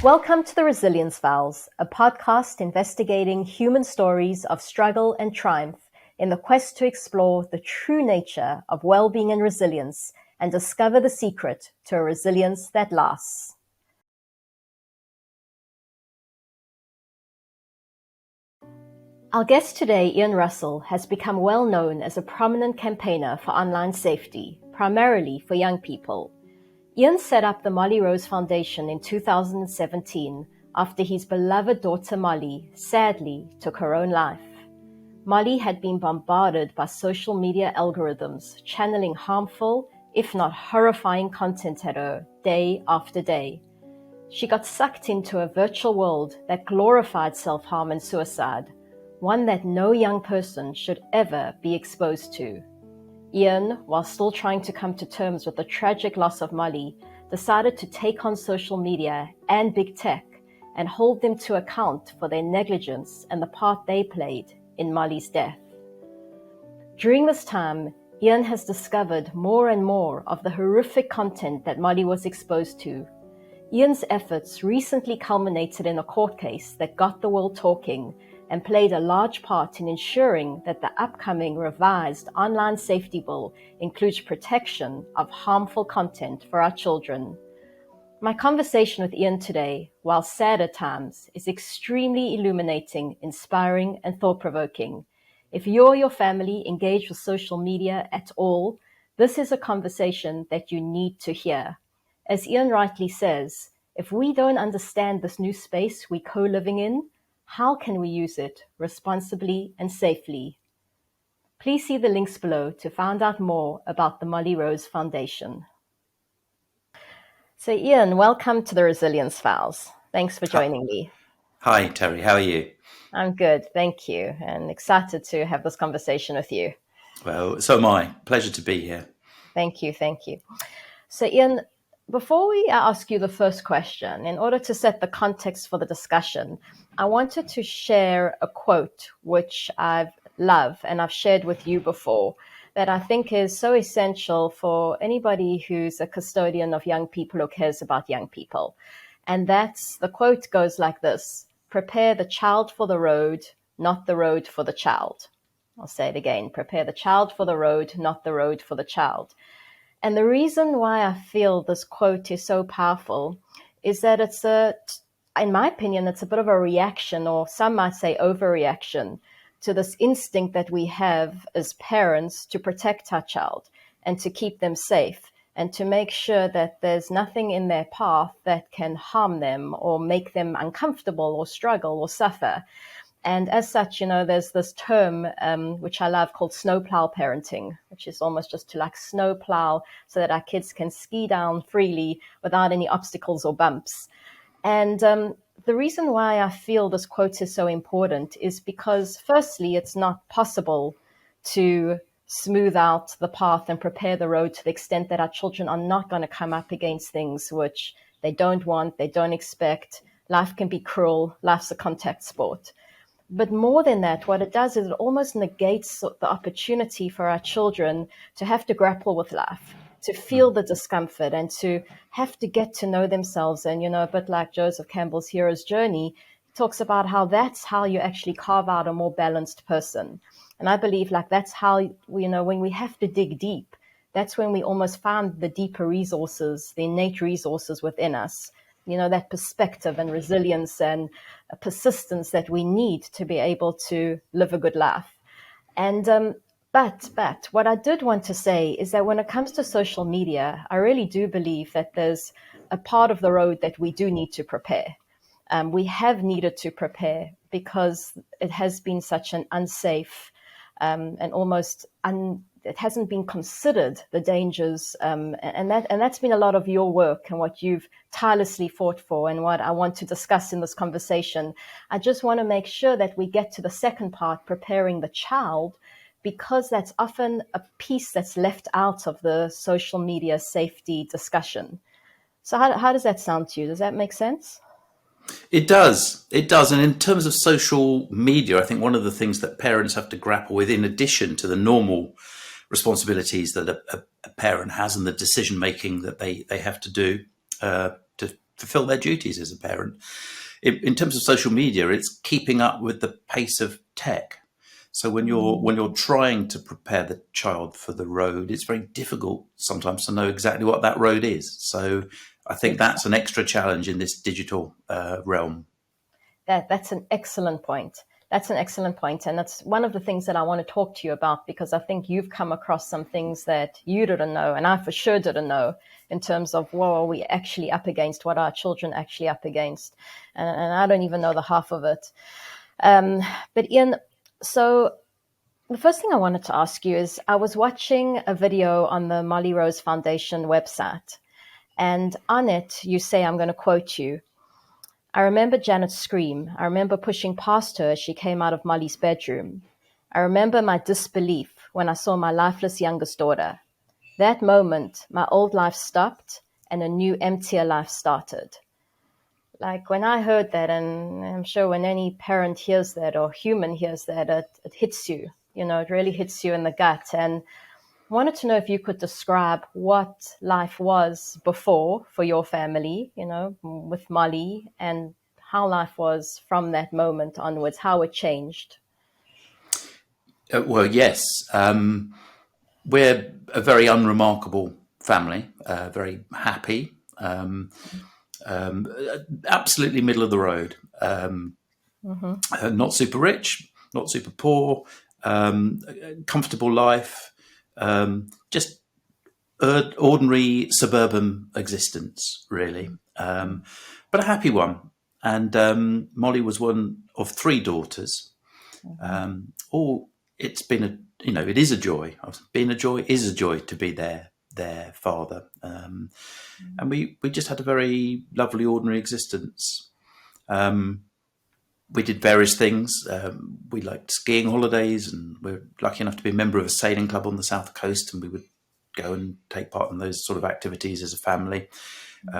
Welcome to the Resilience Files, a podcast investigating human stories of struggle and triumph in the quest to explore the true nature of well-being and resilience and discover the secret to a resilience that lasts. Our guest today, Ian Russell, has become well known as a prominent campaigner for online safety, primarily for young people. Ian set up the Molly Rose Foundation in 2017 after his beloved daughter Molly sadly took her own life. Molly had been bombarded by social media algorithms channeling harmful, if not horrifying content at her day after day. She got sucked into a virtual world that glorified self-harm and suicide, one that no young person should ever be exposed to. Ian, while still trying to come to terms with the tragic loss of Molly, decided to take on social media and big tech and hold them to account for their negligence and the part they played in Molly's death. During this time, Ian has discovered more and more of the horrific content that Molly was exposed to. Ian's efforts recently culminated in a court case that got the world talking and played a large part in ensuring that the upcoming revised online safety bill includes protection of harmful content for our children. My conversation with Ian today, while sad at times, is extremely illuminating, inspiring, and thought-provoking. If you or your family engage with social media at all, this is a conversation that you need to hear. As Ian rightly says, if we don't understand this new space we're co-living in, how can we use it responsibly and safely? Please see the links below to find out more about the Molly Rose Foundation. So Ian, welcome to the Resilience Files. Thanks for joining me. Hi, Terry. How are you? I'm good, thank you, and excited to have this conversation with you. Well, so am I. Pleasure to be here. Thank you. So Ian, before we ask you the first question, in order to set the context for the discussion, I wanted to share a quote which I love and I've shared with you before that I think is so essential for anybody who's a custodian of young people or cares about young people. And the quote goes like this: prepare the child for the road, not the road for the child. I'll say it again: prepare the child for the road, not the road for the child. And the reason why I feel this quote is so powerful is that in my opinion, it's a bit of a reaction, or some might say overreaction, to this instinct that we have as parents to protect our child and to keep them safe and to make sure that there's nothing in their path that can harm them or make them uncomfortable or struggle or suffer. And as such, there's this term, which I love, called snowplow parenting, which is almost just to like snowplow so that our kids can ski down freely without any obstacles or bumps. And the reason why I feel this quote is so important is because, firstly, it's not possible to smooth out the path and prepare the road to the extent that our children are not going to come up against things which they don't want, they don't expect. Life can be cruel. Life's a contact sport. But more than that, what it does is it almost negates the opportunity for our children to have to grapple with life, to feel the discomfort and to have to get to know themselves. And, a bit like Joseph Campbell's hero's journey, he talks about how that's how you actually carve out a more balanced person. And I believe that's how, when we have to dig deep, that's when we almost find the deeper resources, the innate resources within us. That perspective and resilience and persistence that we need to be able to live a good life. And but what I did want to say is that when it comes to social media, I really do believe that there's a part of the road that we do need to prepare. We have needed to prepare because it has been such an unsafe and almost it hasn't been considered, the dangers, and that's been a lot of your work and what you've tirelessly fought for and what I want to discuss in this conversation. I just want to make sure that we get to the second part, preparing the child, because that's often a piece that's left out of the social media safety discussion. So how does that sound to you? Does that make sense? It does. And in terms of social media, I think one of the things that parents have to grapple with, in addition to the normal responsibilities that a parent has and the decision making that they have to do to fulfill their duties as a parent. In terms of social media, it's keeping up with the pace of tech. So when you're trying to prepare the child for the road, it's very difficult sometimes to know exactly what that road is. So I think that's an extra challenge in this digital realm. That's an excellent point. That's an excellent point. And that's one of the things that I want to talk to you about, because I think you've come across some things that you didn't know, and I for sure didn't know, in terms of what are we actually up against, what are our children actually up against. And I don't even know the half of it. But Ian, so the first thing I wanted to ask you is, I was watching a video on the Molly Rose Foundation website, and on it, you say, I'm going to quote you, "I remember Janet's scream. I remember pushing past her as she came out of Molly's bedroom. I remember my disbelief when I saw my lifeless youngest daughter. That moment, my old life stopped and a new, emptier life started." Like, when I heard that, and I'm sure when any parent hears that or human hears that, it hits you. You know, it really hits you in the gut. And I wanted to know if you could describe what life was before for your family, you know, with Molly, and how life was from that moment onwards, how it changed. Well, yes, we're a very unremarkable family, very happy, absolutely middle of the road. Not super rich, not super poor, comfortable life, just ordinary suburban existence, really, but a happy one. And Molly was one of three daughters. All it's been it is a joy. Being a joy is a joy to be their father, and we just had a very lovely, ordinary existence. We did various things. We liked skiing holidays, and we're lucky enough to be a member of a sailing club on the south coast, and we would go and take part in those sort of activities as a family.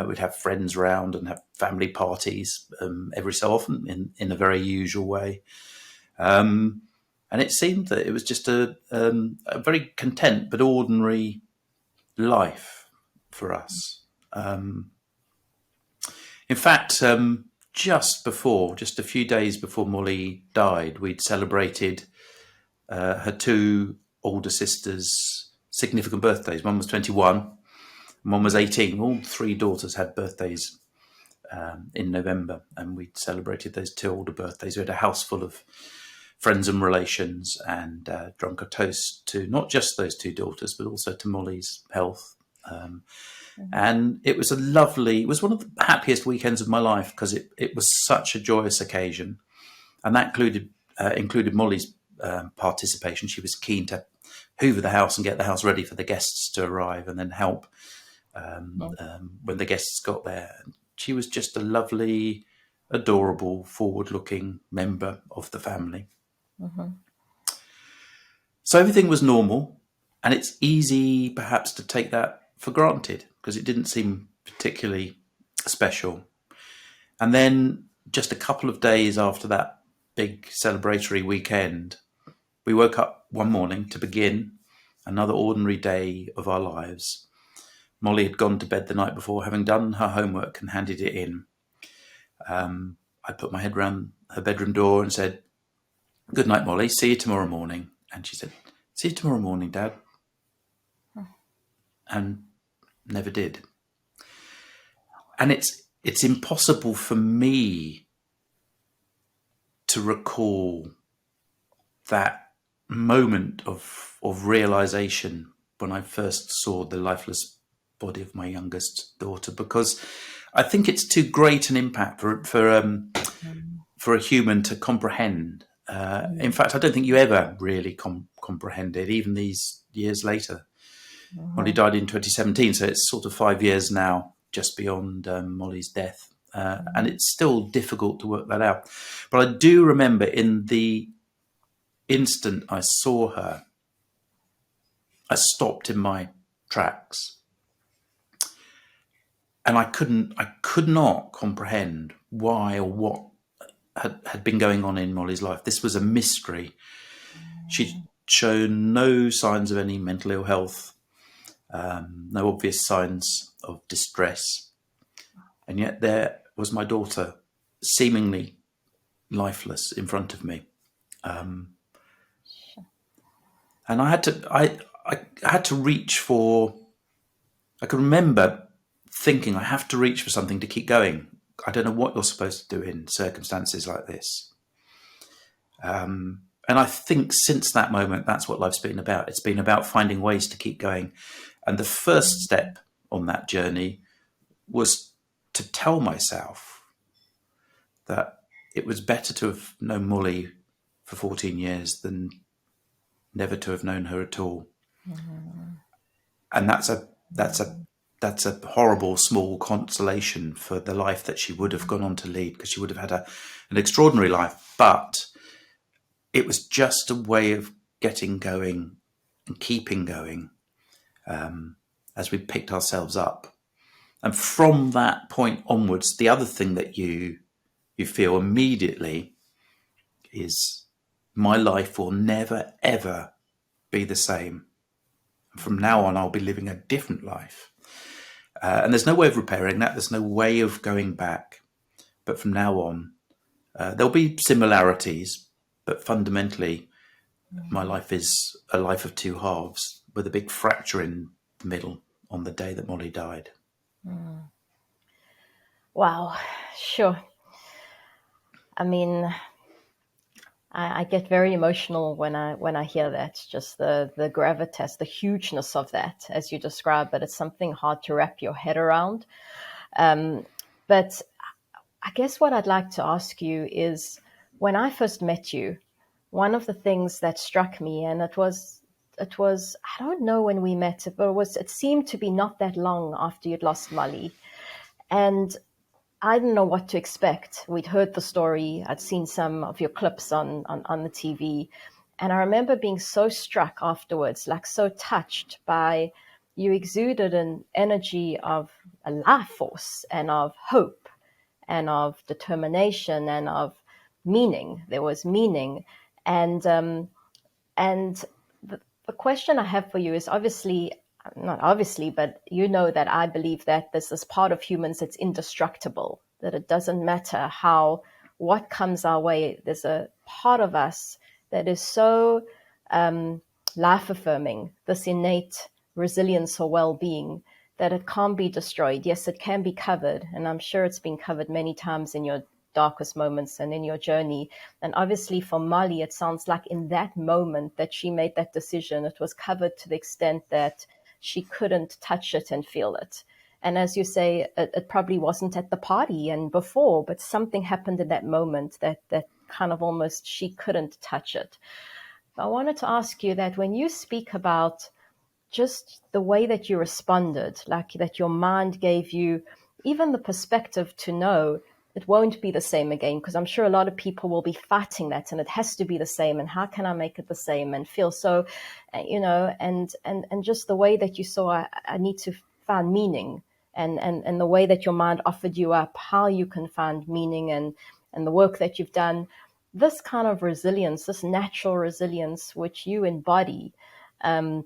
We'd have friends round and have family parties every so often in a very usual way. And it seemed that it was just a very content but ordinary life for us. In fact, just a few days before Molly died, we'd celebrated her two older sisters' significant birthdays. One was 21 and one was 18. All three daughters had birthdays in November, and we celebrated those two older birthdays. We had a house full of friends and relations, and drunk a toast to not just those two daughters, but also to Molly's health. And it was it was one of the happiest weekends of my life, because it was such a joyous occasion. And that included Molly's participation. She was keen to hoover the house and get the house ready for the guests to arrive, and then help when the guests got there. She was just a lovely, adorable, forward-looking member of the family. So everything was normal, and it's easy perhaps to take that for granted, because it didn't seem particularly special. And then just a couple of days after that big celebratory weekend, we woke up one morning to begin another ordinary day of our lives. Molly had gone to bed the night before, having done her homework and handed it in. I put my head round her bedroom door and said, "Good night, Molly. See you tomorrow morning." And she said, "See you tomorrow morning, Dad." And never did. And it's impossible for me to recall that moment of realization when I first saw the lifeless body of my youngest daughter, because I think it's too great an impact for a human to comprehend. In fact, I don't think you ever really comprehend it, even these years later. Molly died in 2017, so it's sort of 5 years now, just beyond Molly's death. And it's still difficult to work that out. But I do remember, in the instant I saw her, I stopped in my tracks. And I could not comprehend why or what had been going on in Molly's life. This was a mystery. She'd shown no signs of any mental ill health, no obvious signs of distress. And yet there was my daughter, seemingly lifeless, in front of me. And I had to reach for. I can remember thinking, I have to reach for something to keep going. I don't know what you're supposed to do in circumstances like this. And I think since that moment, that's what life's been about. It's been about finding ways to keep going. And the first step on that journey was to tell myself that it was better to have known Molly for 14 years than never to have known her at all. And that's a horrible small consolation for the life that she would have gone on to lead, because she would have had an extraordinary life. But it was just a way of getting going and keeping going as we picked ourselves up. And from that point onwards, the other thing that you feel immediately is, my life will never, ever be the same. From now on, I'll be living a different life. And there's no way of repairing that. There's no way of going back. But from now on, there'll be similarities, but fundamentally, my life is a life of two halves with a big fracture in the middle on the day that Molly died. Wow, sure. I mean, I get very emotional when I hear that. Just the gravitas, the hugeness of that, as you describe it. It's something hard to wrap your head around. But I guess what I'd like to ask you is, when I first met you, one of the things that struck me, and it was I don't know when we met, but it seemed to be not that long after you'd lost Molly, and I didn't know what to expect. We'd heard the story. I'd seen some of your clips on the TV. And I remember being so struck afterwards, like so touched by, you exuded an energy of a life force and of hope and of determination and of meaning. There was meaning. And the question I have for you is, not obviously, but you know that I believe that this is part of humans that's indestructible, that it doesn't matter what comes our way. There's a part of us that is so life-affirming, this innate resilience or well-being, that it can't be destroyed. Yes, it can be covered, and I'm sure it's been covered many times in your darkest moments and in your journey. And obviously for Molly, it sounds like in that moment that she made that decision, it was covered to the extent that she couldn't touch it and feel it. And as you say, it probably wasn't at the party and before, but something happened in that moment that kind of almost she couldn't touch it. I wanted to ask you that when you speak about just the way that you responded, like that your mind gave you even the perspective to know it won't be the same again, because I'm sure a lot of people will be fighting that, and it has to be the same, and how can I make it the same, and feel so, and just the way that you saw, I need to find meaning, and the way that your mind offered you up, how you can find meaning, and the work that you've done, this kind of resilience, this natural resilience, which you embody, and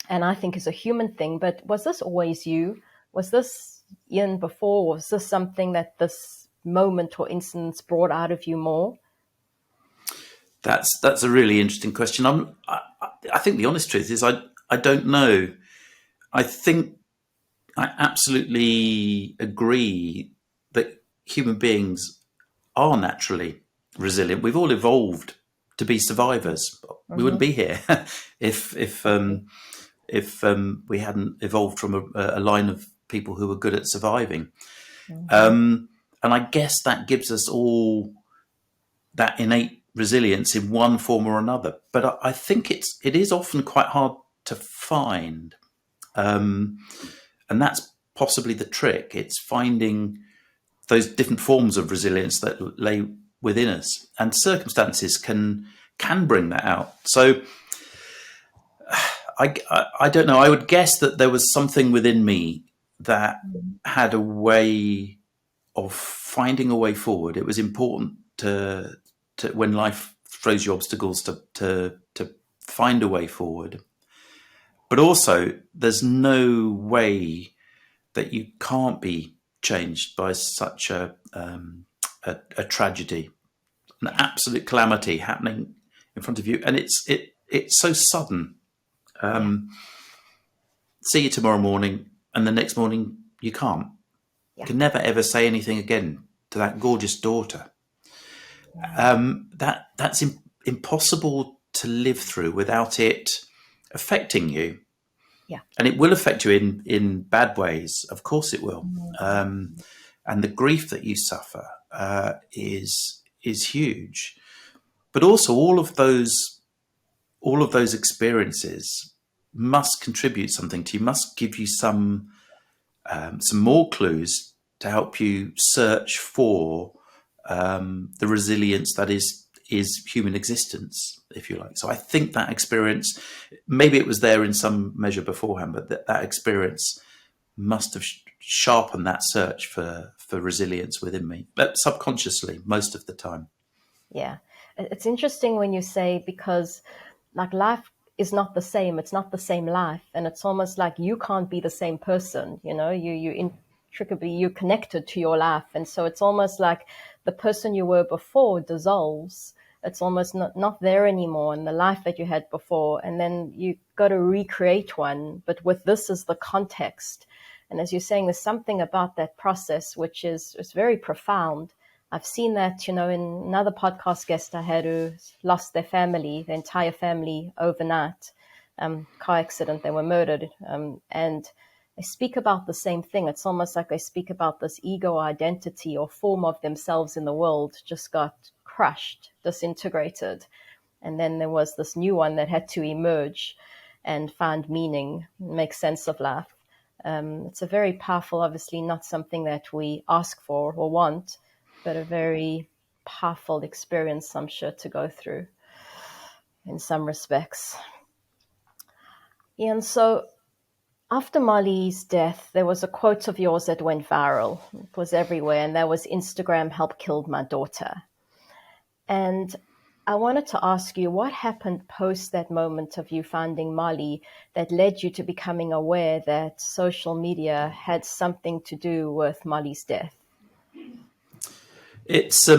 I think is a human thing. But was this always you? Was this Ian before? Was this something that this moment or instance brought out of you more? That's a really interesting question. I think the honest truth is I don't know. I think I absolutely agree that human beings are naturally resilient. We've all evolved to be survivors. We wouldn't be here if we hadn't evolved from a line of people who were good at surviving. And I guess that gives us all that innate resilience in one form or another. But I think it is often quite hard to find. And that's possibly the trick. It's finding those different forms of resilience that lay within us. And circumstances can bring that out. So I don't know. I would guess that there was something within me that had a way of finding a way forward. It was important to when life throws you obstacles to find a way forward. But also, there's no way that you can't be changed by such a tragedy, an absolute calamity happening in front of you, and it's so sudden. See you tomorrow morning, and the next morning you can't. You can never ever say anything again to that gorgeous daughter. That's impossible to live through without it affecting you. Yeah. And it will affect you in bad ways. Of course it will. And the grief that you suffer is huge. But also all of those experiences must contribute something to you, must give you some more clues to help you search for the resilience that is human existence, if you like. So I think that experience, maybe it was there in some measure beforehand, but that experience must have sharpened that search for resilience within me, but subconsciously most of the time. Yeah. It's interesting when you say, because like life is not the same. It's not the same life. And it's almost like you can't be the same person. You intricately, you're connected to your life. And so it's almost like the person you were before dissolves. It's almost not there anymore in the life that you had before. And then you got to recreate one. But with this as the context. And as you're saying, there's something about that process which is very profound. I've seen that, in another podcast guest I had who lost their entire family overnight, car accident, they were murdered. And they speak about the same thing. It's almost like they speak about this ego identity or form of themselves in the world just got crushed, disintegrated. And then there was this new one that had to emerge and find meaning, make sense of life. It's a very powerful, obviously not something that we ask for or want, but a very powerful experience, I'm sure, to go through in some respects. And so after Molly's death, there was a quote of yours that went viral. It was everywhere, and that was, "Instagram helped kill my daughter." And I wanted to ask you, what happened post that moment of you finding Molly that led you to becoming aware that social media had something to do with Molly's death? It's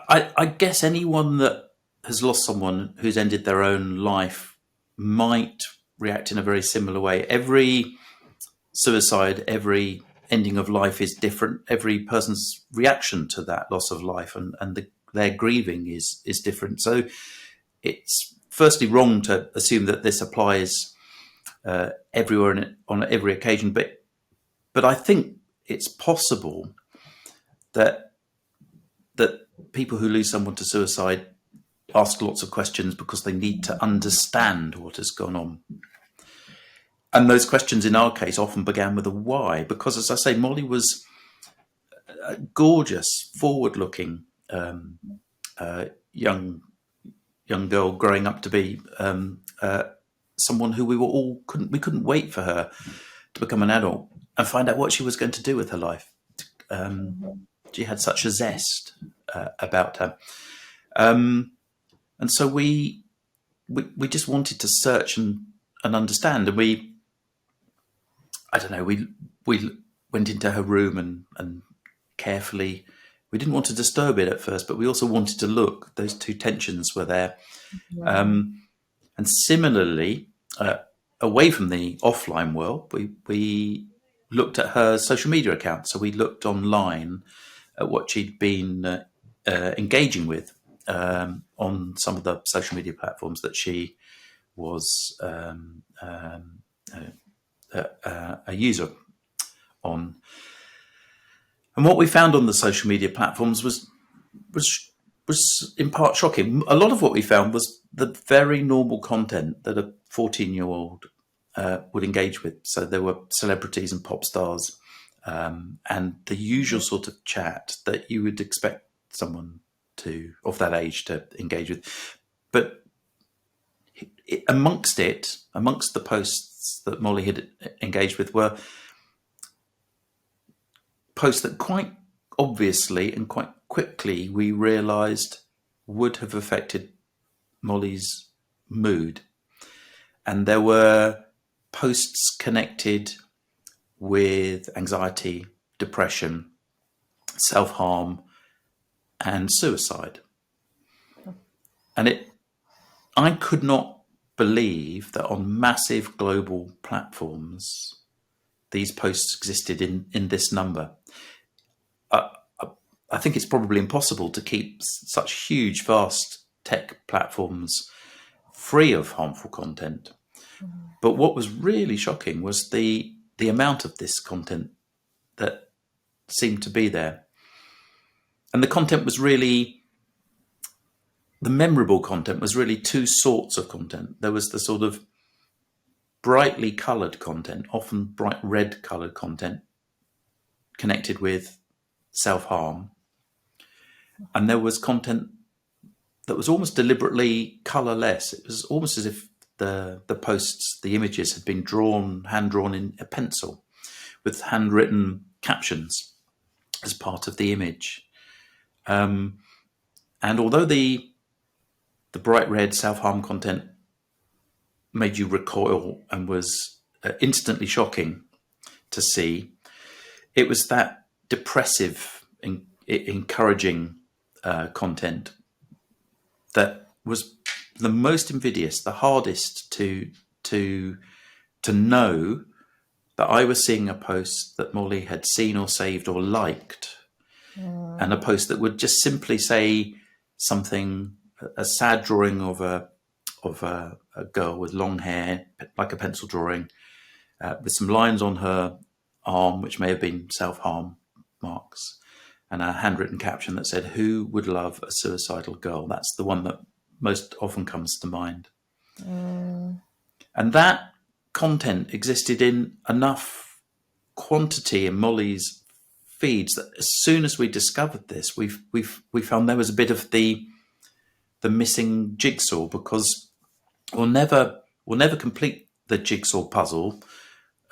I guess anyone that has lost someone who's ended their own life might react in a very similar way. Every suicide, every ending of life is different. Every person's reaction to that loss of life and their grieving is different. So it's firstly wrong to assume that this applies everywhere and on every occasion. But I think it's possible that people who lose someone to suicide ask lots of questions because they need to understand what has gone on. And those questions in our case often began with a why, because as I say, Molly was a gorgeous, forward-looking young girl growing up to be someone who we couldn't wait for her to become an adult and find out what she was going to do with her life. She had such a zest about her. And so we just wanted to search and understand. And we went into her room and carefully, we didn't want to disturb it at first, but we also wanted to look. Those two tensions were there. And similarly, away from the offline world, we looked at her social media account. So we looked online at what she'd been engaging with on some of the social media platforms that she was a user on. And what we found on the social media platforms was in part shocking. A lot of what we found was the very normal content that a 14-year-old would engage with. So there were celebrities and pop stars and the usual sort of chat that you would expect someone of that age to engage with. But amongst the posts that Molly had engaged with were posts that quite obviously and quite quickly we realised would have affected Molly's mood. And there were posts connected with anxiety, depression, self-harm, and suicide. And I could not believe that on massive global platforms, these posts existed in this number. I think it's probably impossible to keep such huge, vast tech platforms free of harmful content. But what was really shocking was the amount of this content that seemed to be there. And the content was really, the memorable content was really two sorts of content. There was the sort of brightly coloured content, often bright red coloured content connected with self-harm. And there was content that was almost deliberately colourless. It was almost as if the posts, the images had been hand-drawn in a pencil with handwritten captions as part of the image. And although the bright red self-harm content made you recoil and was instantly shocking to see, it was that depressive, encouraging content that was the most invidious, the hardest to know that I was seeing a post that Molly had seen or saved or liked, and a post that would just simply say something, a sad drawing of a girl with long hair, like a pencil drawing, with some lines on her arm, which may have been self-harm marks, and a handwritten caption that said, "Who would love a suicidal girl?" That's the one that most often comes to mind. And that content existed in enough quantity in Molly's feeds that as soon as we discovered this, we found there was a bit of the missing jigsaw, because we'll never complete the jigsaw puzzle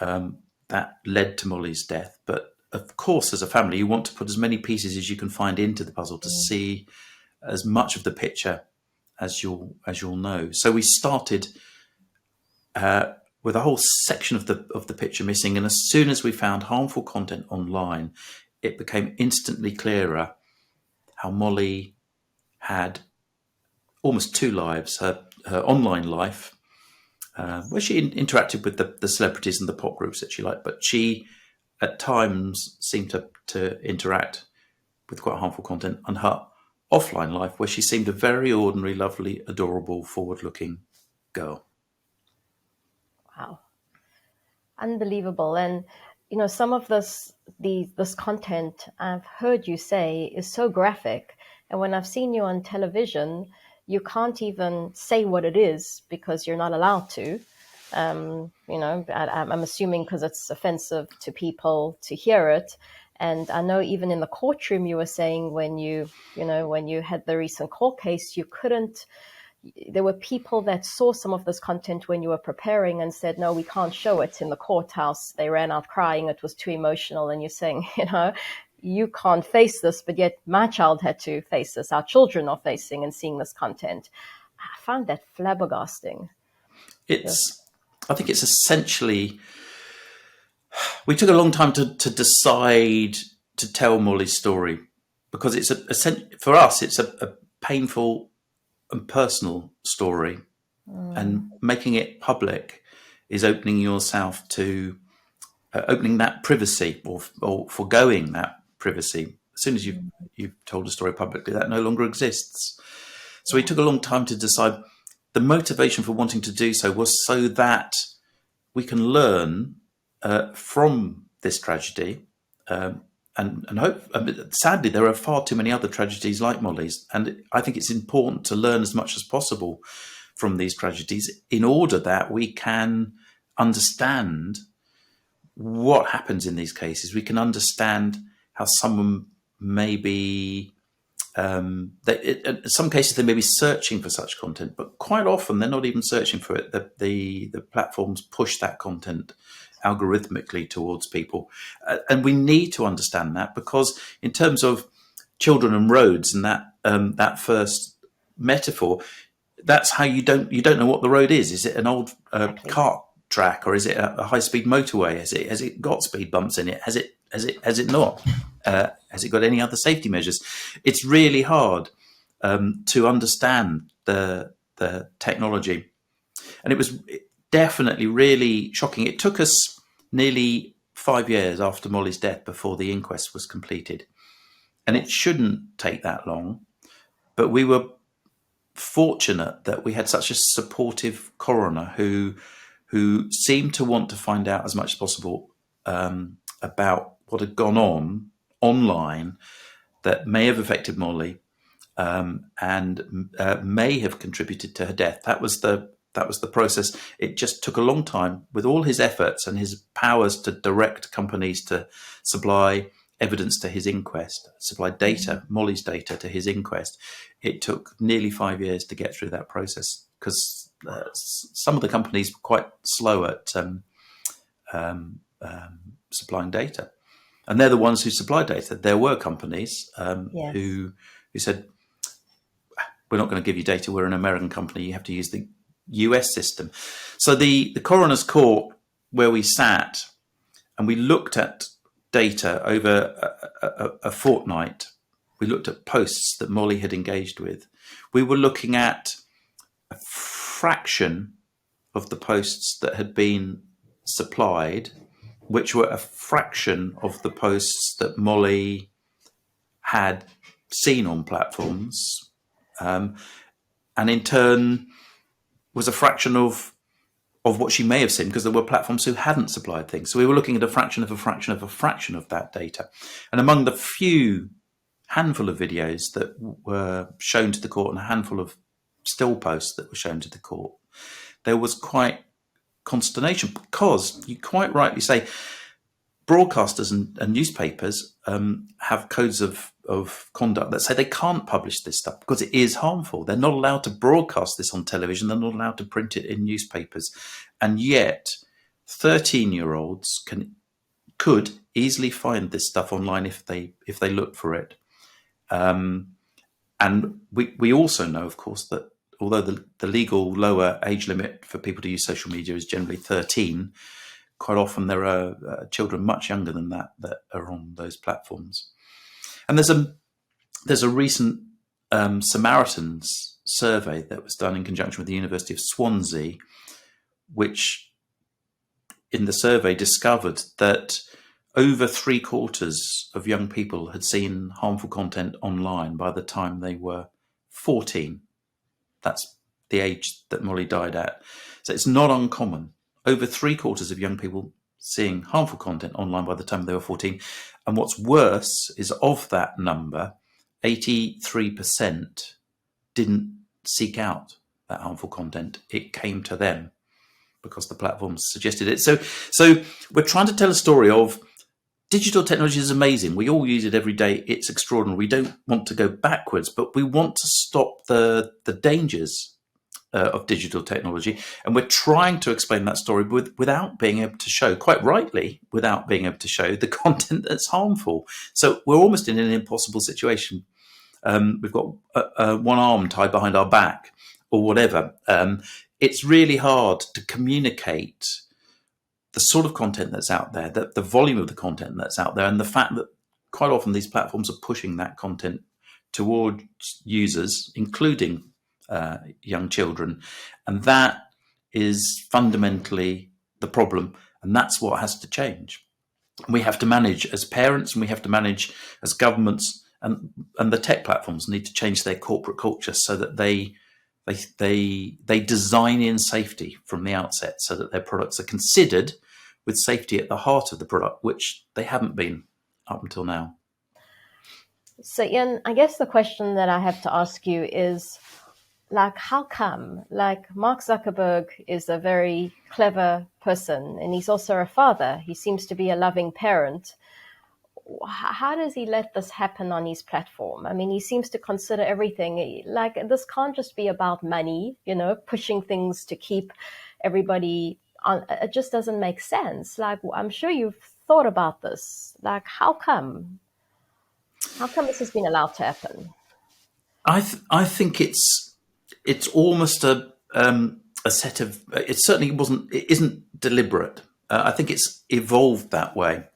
that led to Molly's death. But of course, as a family, you want to put as many pieces as you can find into the puzzle to see as much of the picture as you'll know. So we started with a whole section of the picture missing, and as soon as we found harmful content online, it became instantly clearer how Molly had almost two lives: her online life, where she interacted with the celebrities and the pop groups that she liked, but she at times seemed to interact with quite harmful content, and her offline life, where she seemed a very ordinary, lovely, adorable, forward-looking girl. Wow. Unbelievable. And some of this content I've heard you say is so graphic, and when I've seen you on television, you can't even say what it is because you're not allowed to. I'm assuming because it's offensive to people to hear it. And I know even in the courtroom, you were saying when you had the recent court case, you couldn't. There were people that saw some of this content when you were preparing and said, "No, we can't show it in the courthouse." They ran out crying. It was too emotional. And you're saying, you can't face this, but yet my child had to face this. Our children are facing and seeing this content. I found that flabbergasting. I think it's essentially, we took a long time to decide to tell Molly's story, because for us, it's a painful and personal story, and making it public is opening yourself to opening that privacy, or foregoing that privacy. As soon as you've told a story publicly, that no longer exists. So we took a long time to decide. The motivation for wanting to do so was so that we can learn from this tragedy, and hope. Sadly, there are far too many other tragedies like Molly's, and I think it's important to learn as much as possible from these tragedies in order that we can understand what happens in these cases. We can understand how someone may be, in some cases they may be searching for such content, but quite often they're not even searching for it. The platforms push that content algorithmically towards people, and we need to understand that, because in terms of children and roads and that first metaphor, that's how you don't know what the road is. Is it an old cart track, or is it a high-speed motorway? Has it got speed bumps in it? Has it not? Has it got any other safety measures? It's really hard to understand the technology, and it was definitely really shocking. It took us nearly 5 years after Molly's death before the inquest was completed, and it shouldn't take that long. But we were fortunate that we had such a supportive coroner who seemed to want to find out as much as possible about what had gone on online that may have affected Molly, and may have contributed to her death. That was the process. It just took a long time. With all his efforts and his powers to direct companies to supply evidence to his inquest, supply data, Molly's data to his inquest, it took nearly 5 years to get through that process, because some of the companies were quite slow at supplying data. And they're the ones who supply data. There were companies Yes. who said, we're not going to give you data. We're an American company. You have to use the US system. So the coroner's court, where we sat and we looked at data over a fortnight, we looked at posts that Molly had engaged with. We were looking at a fraction of the posts that had been supplied, which were a fraction of the posts that Molly had seen on platforms, and in turn was a fraction of what she may have seen, because there were platforms who hadn't supplied things. So we were looking at a fraction of a fraction of a fraction of that data. And among the handful of videos that were shown to the court and a handful of still posts that were shown to the court, there was quite consternation, because you quite rightly say broadcasters and newspapers have codes of conduct that say they can't publish this stuff because it is harmful. They're not allowed to broadcast this on television. They're not allowed to print it in newspapers. And yet 13-year-olds could easily find this stuff online if they look for it. And we also know, of course, that although the legal lower age limit for people to use social media is generally 13, quite often there are children much younger than that are on those platforms. And there's a recent Samaritans survey that was done in conjunction with the University of Swansea, which in the survey discovered that over 3/4 of young people had seen harmful content online by the time they were 14. That's the age that Molly died at. So it's not uncommon. Over 3/4 of young people seeing harmful content online by the time they were 14. And what's worse is, of that number, 83% didn't seek out that harmful content. It came to them because the platforms suggested it. So we're trying to tell a story of digital technology is amazing. We all use it every day. It's extraordinary. We don't want to go backwards, but we want to stop the dangers of digital technology. And we're trying to explain that story without being able to show, quite rightly, without being able to show the content that's harmful. So we're almost in an impossible situation. We've got one arm tied behind our back or whatever. It's really hard to communicate the sort of content that's out there, the volume of the content that's out there, and the fact that quite often these platforms are pushing that content towards users, including young children. And that is fundamentally the problem. And that's what has to change. We have to manage as parents, and we have to manage as governments, and the tech platforms need to change their corporate culture so that they design in safety from the outset, so that their products are considered with safety at the heart of the product, which they haven't been up until now. So Ian, I guess the question that I have to ask you is, like, how come? Like, Mark Zuckerberg is a very clever person, and he's also a father. He seems to be a loving parent. How does he let this happen on his platform? I mean, he seems to consider everything. Like, this can't just be about money, pushing things to keep everybody on. It just doesn't make sense. Like, I'm sure you've thought about this. Like, how come? How come this has been allowed to happen? I think it's almost a set of. It certainly wasn't. It isn't deliberate. I think it's evolved that way.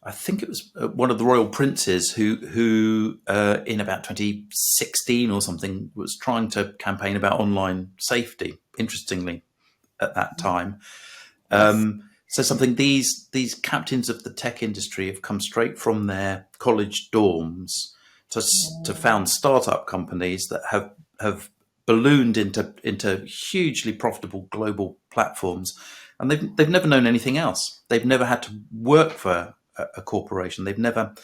I think it was one of the royal princes who in about 2016 or something, was trying to campaign about online safety. Interestingly, at that time, Yes. so something these captains of the tech industry have come straight from their college dorms to found startup companies that have ballooned into hugely profitable global platforms, and they've never known anything else. They've never had to work for a corporation. They've never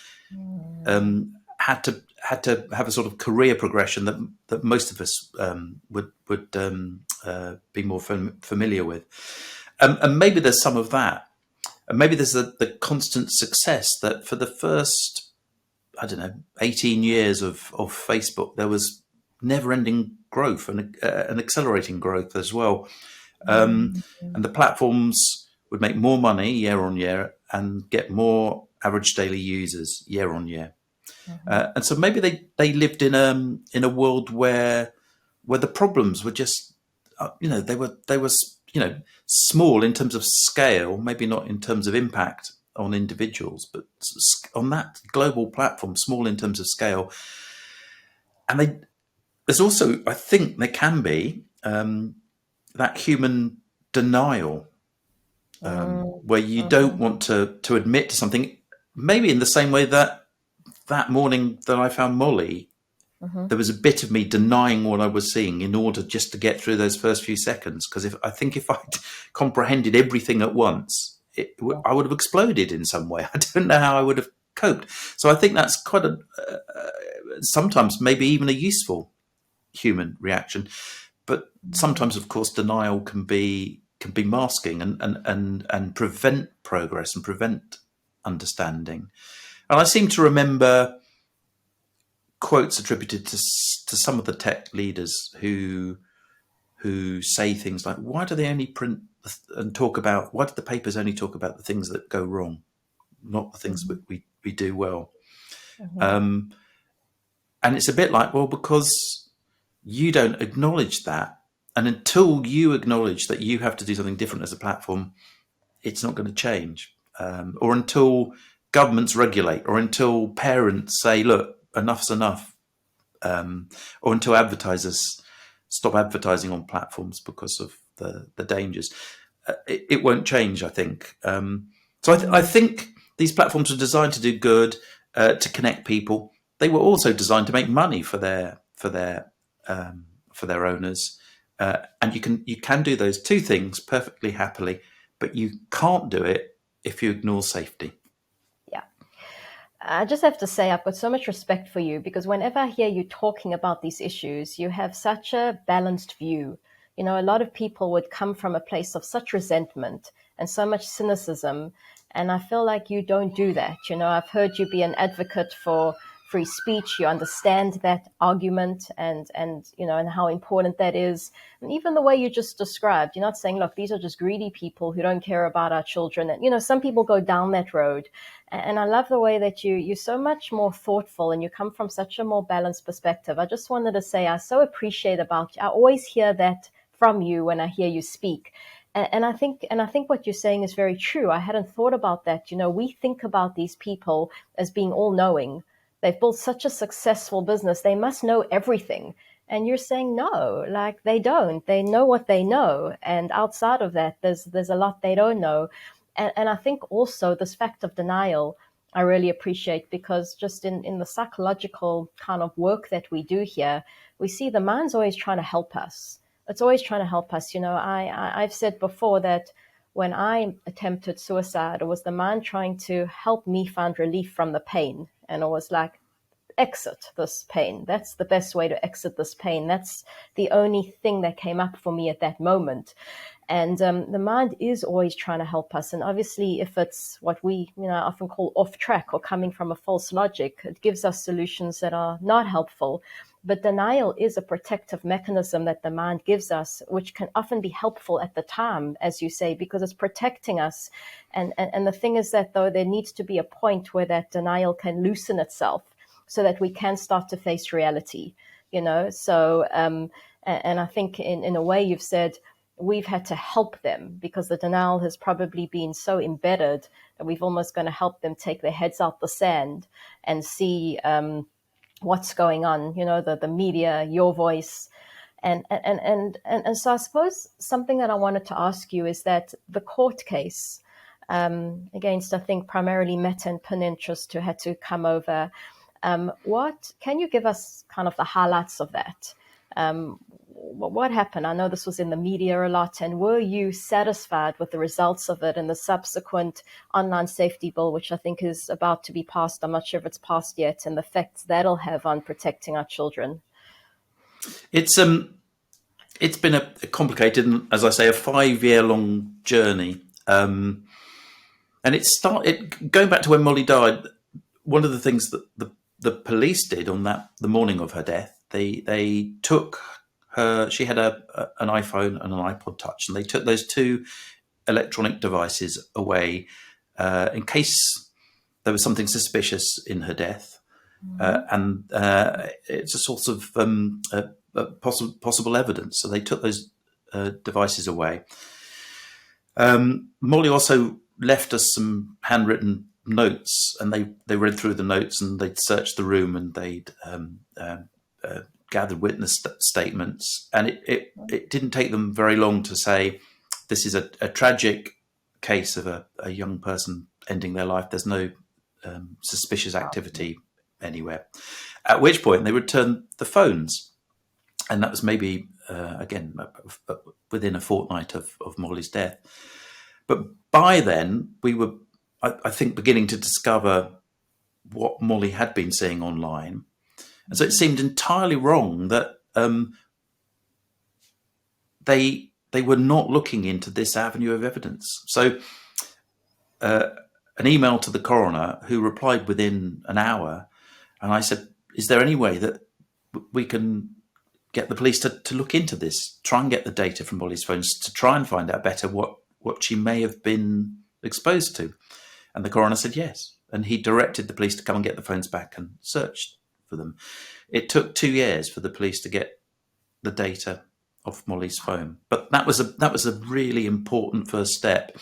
had to have a sort of career progression that most of us would be more familiar with. And maybe there's some of that, and maybe there's the constant success that for the first, I don't know, 18 years of Facebook, there was never-ending growth and accelerating growth as well. And the platforms would make more money year on year and get more average daily users year on year. And so maybe they lived in a world where the problems were just, they were small in terms of scale, maybe not in terms of impact on individuals, but on that global platform, small in terms of scale. And there's also, I think, there can be that human denial, where you don't want to admit to something, maybe in the same way that morning that I found Molly, there was a bit of me denying what I was seeing in order just to get through those first few seconds. Because if I'd comprehended everything at once, I would have exploded in some way. I don't know how I would have coped. So I think that's quite sometimes maybe even a useful human reaction. But sometimes, of course, denial can be masking and prevent progress and prevent understanding. And I seem to remember quotes attributed to some of the tech leaders who say things like, "Why do they only print and talk about? Why do the papers only talk about the things that go wrong, not the things that we do well?" And it's a bit like, well, because you don't acknowledge that, and until you acknowledge that you have to do something different as a platform, it's not going to change. Or until governments regulate, or until parents say, "Look, enough's enough," or until advertisers stop advertising on platforms because of the dangers, it won't change, I think. So I think these platforms are designed to do good, to connect people. They were also designed to make money for their owners, and you can do those two things perfectly happily, but you can't do it if you ignore safety. Yeah. I just have to say, I've got so much respect for you, because whenever I hear you talking about these issues, you have such a balanced view. You know, a lot of people would come from a place of such resentment and so much cynicism. And I feel like you don't do that. You know, I've heard you be an advocate for free speech. You understand that argument and and how important that is. And even the way you just described, you're not saying, look, these are just greedy people who don't care about our children. And, some people go down that road. And I love the way that you're so much more thoughtful, and you come from such a more balanced perspective. I just wanted to say, I so appreciate about you. I always hear that from you when I hear you speak. And I think what you're saying is very true. I hadn't thought about that. We think about these people as being all knowing. They've built such a successful business. They must know everything. And you're saying, no, like they don't. They know what they know. And outside of that, there's a lot they don't know. And I think also this fact of denial, I really appreciate, because just in the psychological kind of work that we do here, we see the mind's always trying to help us. It's always trying to help us. I've said before that when I attempted suicide, it was the mind trying to help me find relief from the pain. And it was like, exit this pain. That's the best way to exit this pain. That's the only thing that came up for me at that moment. And the mind is always trying to help us. And obviously, if it's what we often call off track or coming from a false logic, it gives us solutions that are not helpful. But denial is a protective mechanism that the mind gives us, which can often be helpful at the time, as you say, because it's protecting us. And the thing is that, though, there needs to be a point where that denial can loosen itself so that we can start to face reality, So, and I think in a way you've said, we've had to help them because the denial has probably been so embedded that we've almost going to help them take their heads out the sand and see what's going on, the media, your voice. And so I suppose something that I wanted to ask you is that the court case against, I think, primarily Meta and Pinterest, who had to come over, what can you give us kind of the highlights of that? What happened? I know this was in the media a lot, and were you satisfied with the results of it and the subsequent online safety bill, which I think is about to be passed? I'm not sure if it's passed yet, and the effects that'll have on protecting our children. It's been a complicated, as I say, a 5-year long journey. And it started going back to when Molly died. One of the things that the police did on the morning of her death, they took her. She had an iPhone and an iPod Touch, and they took those two electronic devices away in case there was something suspicious in her death, and it's a source of possible evidence. So they took those devices away. Molly also left us some handwritten notes, and they read through the notes, and they'd searched the room, and they'd gathered witness statements, and it didn't take them very long to say this is a tragic case of a young person ending their life. There's no suspicious activity anywhere. At which point they returned the phones, and that was maybe again within a fortnight of Molly's death. But by then we were, I think, beginning to discover what Molly had been seeing online. And so it seemed entirely wrong that they were not looking into this avenue of evidence. So an email to the coroner, who replied within an hour, and I said, is there any way that we can get the police to look into this, try and get the data from Molly's phones to try and find out better what she may have been exposed to? And the coroner said yes. And he directed the police to come and get the phones back and searched for them. It took 2 years for the police to get the data off Molly's phone. But that was a really important first step.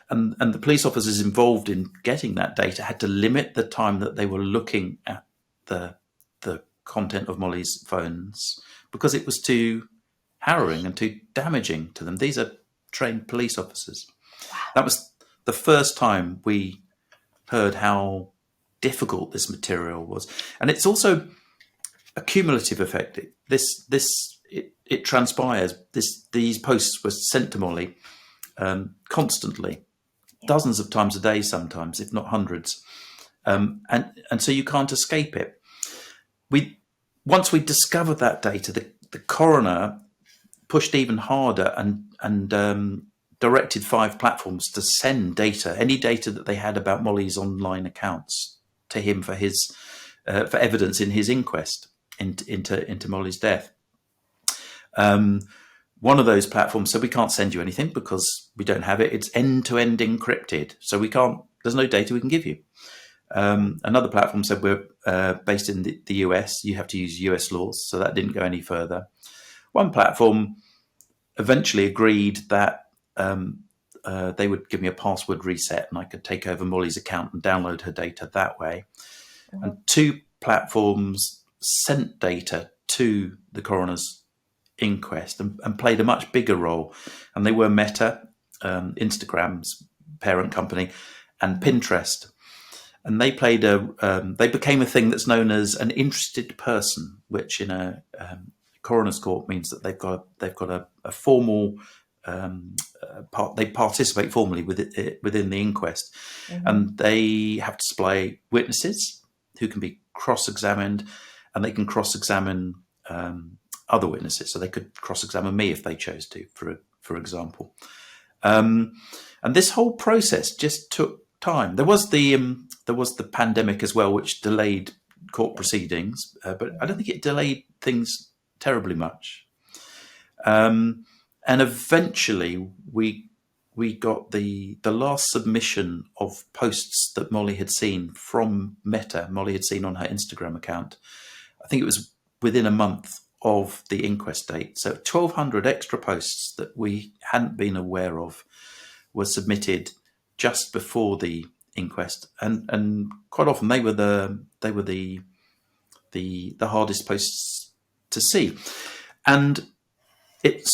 And the police officers involved in getting that data had to limit the time that they were looking at the content of Molly's phones, because it was too harrowing and too damaging to them. These are trained police officers. Wow. That was the first time we heard how difficult this material was. And it's also a cumulative effect. It transpires. These posts were sent to Molly constantly, dozens of times a day, sometimes, if not hundreds. And so you can't escape it. Once we discovered that data, the coroner pushed even harder and directed 5 platforms to send data, any data that they had about Molly's online accounts, to him for his for evidence in his inquest into Molly's death. One of those platforms said, we can't send you anything because we don't have it. It's end-to-end encrypted, so we can't. There's no data we can give you. Another platform said, we're based in the US. You have to use US laws, so that didn't go any further. One platform eventually agreed that they would give me a password reset, and I could take over Molly's account and download her data that way. Mm-hmm. And 2 platforms sent data to the coroner's inquest and played a much bigger role. And they were Meta, Instagram's parent company, and Pinterest. And they they became a thing that's known as an interested person, which in a coroner's court means that they've got a formal they participate formally within the inquest. Mm-hmm. And they have to supply witnesses who can be cross-examined, and they can cross-examine other witnesses. So they could cross-examine me if they chose to, for example. And this whole process just took time. There was the pandemic as well, which delayed court proceedings, but I don't think it delayed things terribly much. And eventually we got the last submission of posts that Molly had seen from Meta. Molly had seen on her Instagram account. I think it was within a month of the inquest date. So 1,200 extra posts that we hadn't been aware of were submitted just before the inquest, and quite often they were the hardest posts to see. And it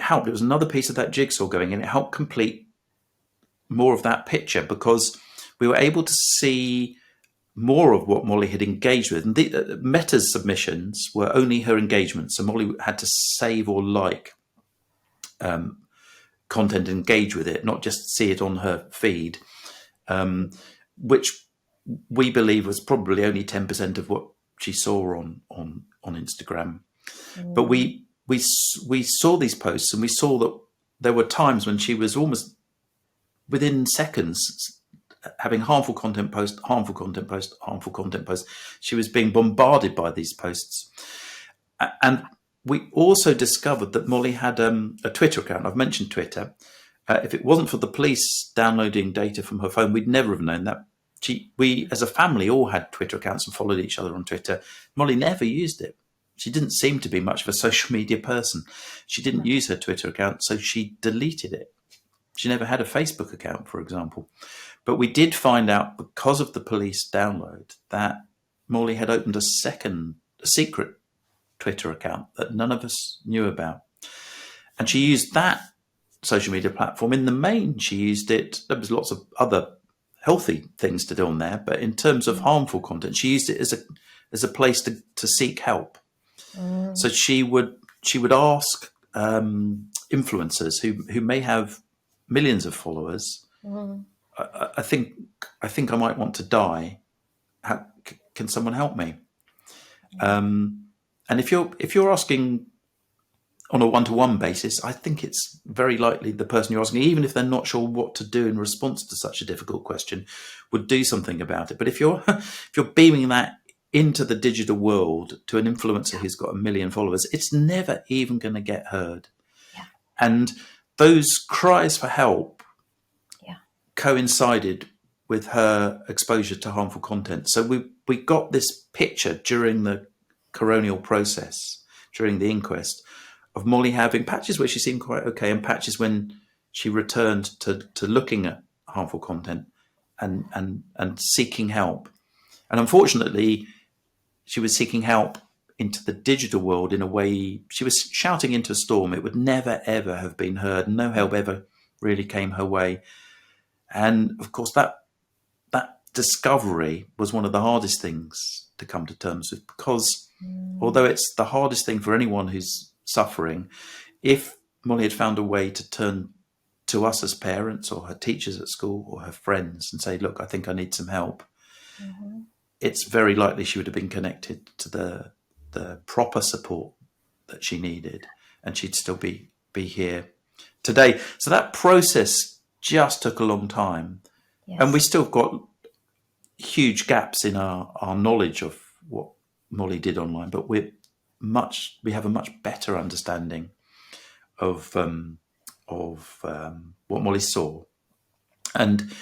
helped. It was another piece of that jigsaw going, and it helped complete more of that picture, because we were able to see more of what Molly had engaged with. And Meta's submissions were only her engagement, so Molly had to save or like content, engage with it, not just see it on her feed, which we believe was probably only 10% of what she saw on Instagram. But we saw these posts, and we saw that there were times when she was almost within seconds having harmful content post, harmful content post, harmful content post. She was being bombarded by these posts. And we also discovered that Molly had a Twitter account. I've mentioned Twitter. If it wasn't for the police downloading data from her phone, we'd never have known that. We, as a family, all had Twitter accounts and followed each other on Twitter. Molly never used it. She didn't seem to be much of a social media person. She didn't use her Twitter account, so she deleted it. She never had a Facebook account, for example. But we did find out, because of the police download, that Molly had opened a secret Twitter account that none of us knew about. And she used that social media platform. In the main, she used it. There was lots of other healthy things to do on there, but in terms of harmful content, she used it as a place to seek help. So she would ask influencers who may have millions of followers, I think I might want to die. How can someone help me? And if you're asking on a one-to-one basis, I think it's very likely the person you're asking, even if they're not sure what to do in response to such a difficult question, would do something about it. But if you're beaming that into the digital world to an influencer who's got 1 million followers, it's never even going to get heard. Yeah. And those cries for help coincided with her exposure to harmful content. So we got this picture during the coronial process, during the inquest, of Molly having patches where she seemed quite okay, and patches when she returned to looking at harmful content and seeking help. And unfortunately, she was seeking help into the digital world in a way. She was shouting into a storm. It would never, ever have been heard. No help ever really came her way. And of course, that discovery was one of the hardest things to come to terms with, because although it's the hardest thing for anyone who's suffering, if Molly had found a way to turn to us as parents, or her teachers at school, or her friends, and say, look, I think I need some help, it's very likely she would have been connected to the proper support that she needed, and she'd still be here today. So that process just took a long time. Yes. And we still got huge gaps in our knowledge of what Molly did online, but we have a much better understanding of what Molly saw. And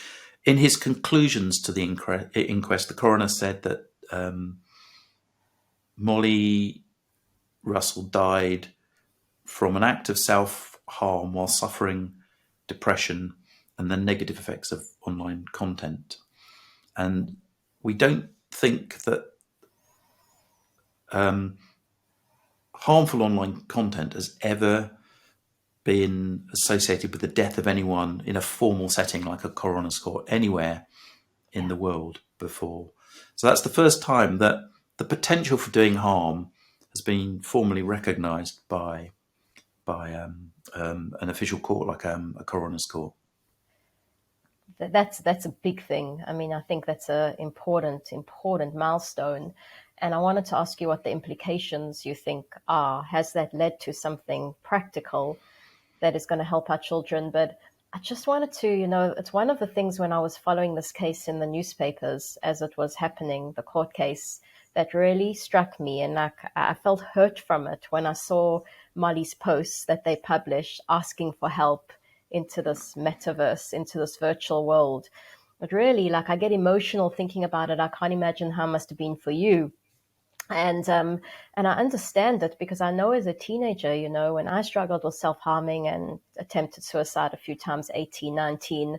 in his conclusions to the inquest, the coroner said that Molly Russell died from an act of self-harm while suffering depression and the negative effects of online content. And we don't think that harmful online content has ever been associated with the death of anyone in a formal setting like a coroner's court anywhere in the world before. So that's the first time that the potential for doing harm has been formally recognised by an official court like a coroner's court. That's a big thing. I mean, I think that's an important milestone. And I wanted to ask you what the implications you think are. Has that led to something practical that is going to help our children? But I just wanted to, it's one of the things when I was following this case in the newspapers as it was happening, the court case, that really struck me. And I felt hurt from it when I saw Molly's posts that they published asking for help into this metaverse, into this virtual world. But really, I get emotional thinking about it. I can't imagine how it must have been for you. And I understand it because I know as a teenager, when I struggled with self-harming and attempted suicide a few times, 18, 19,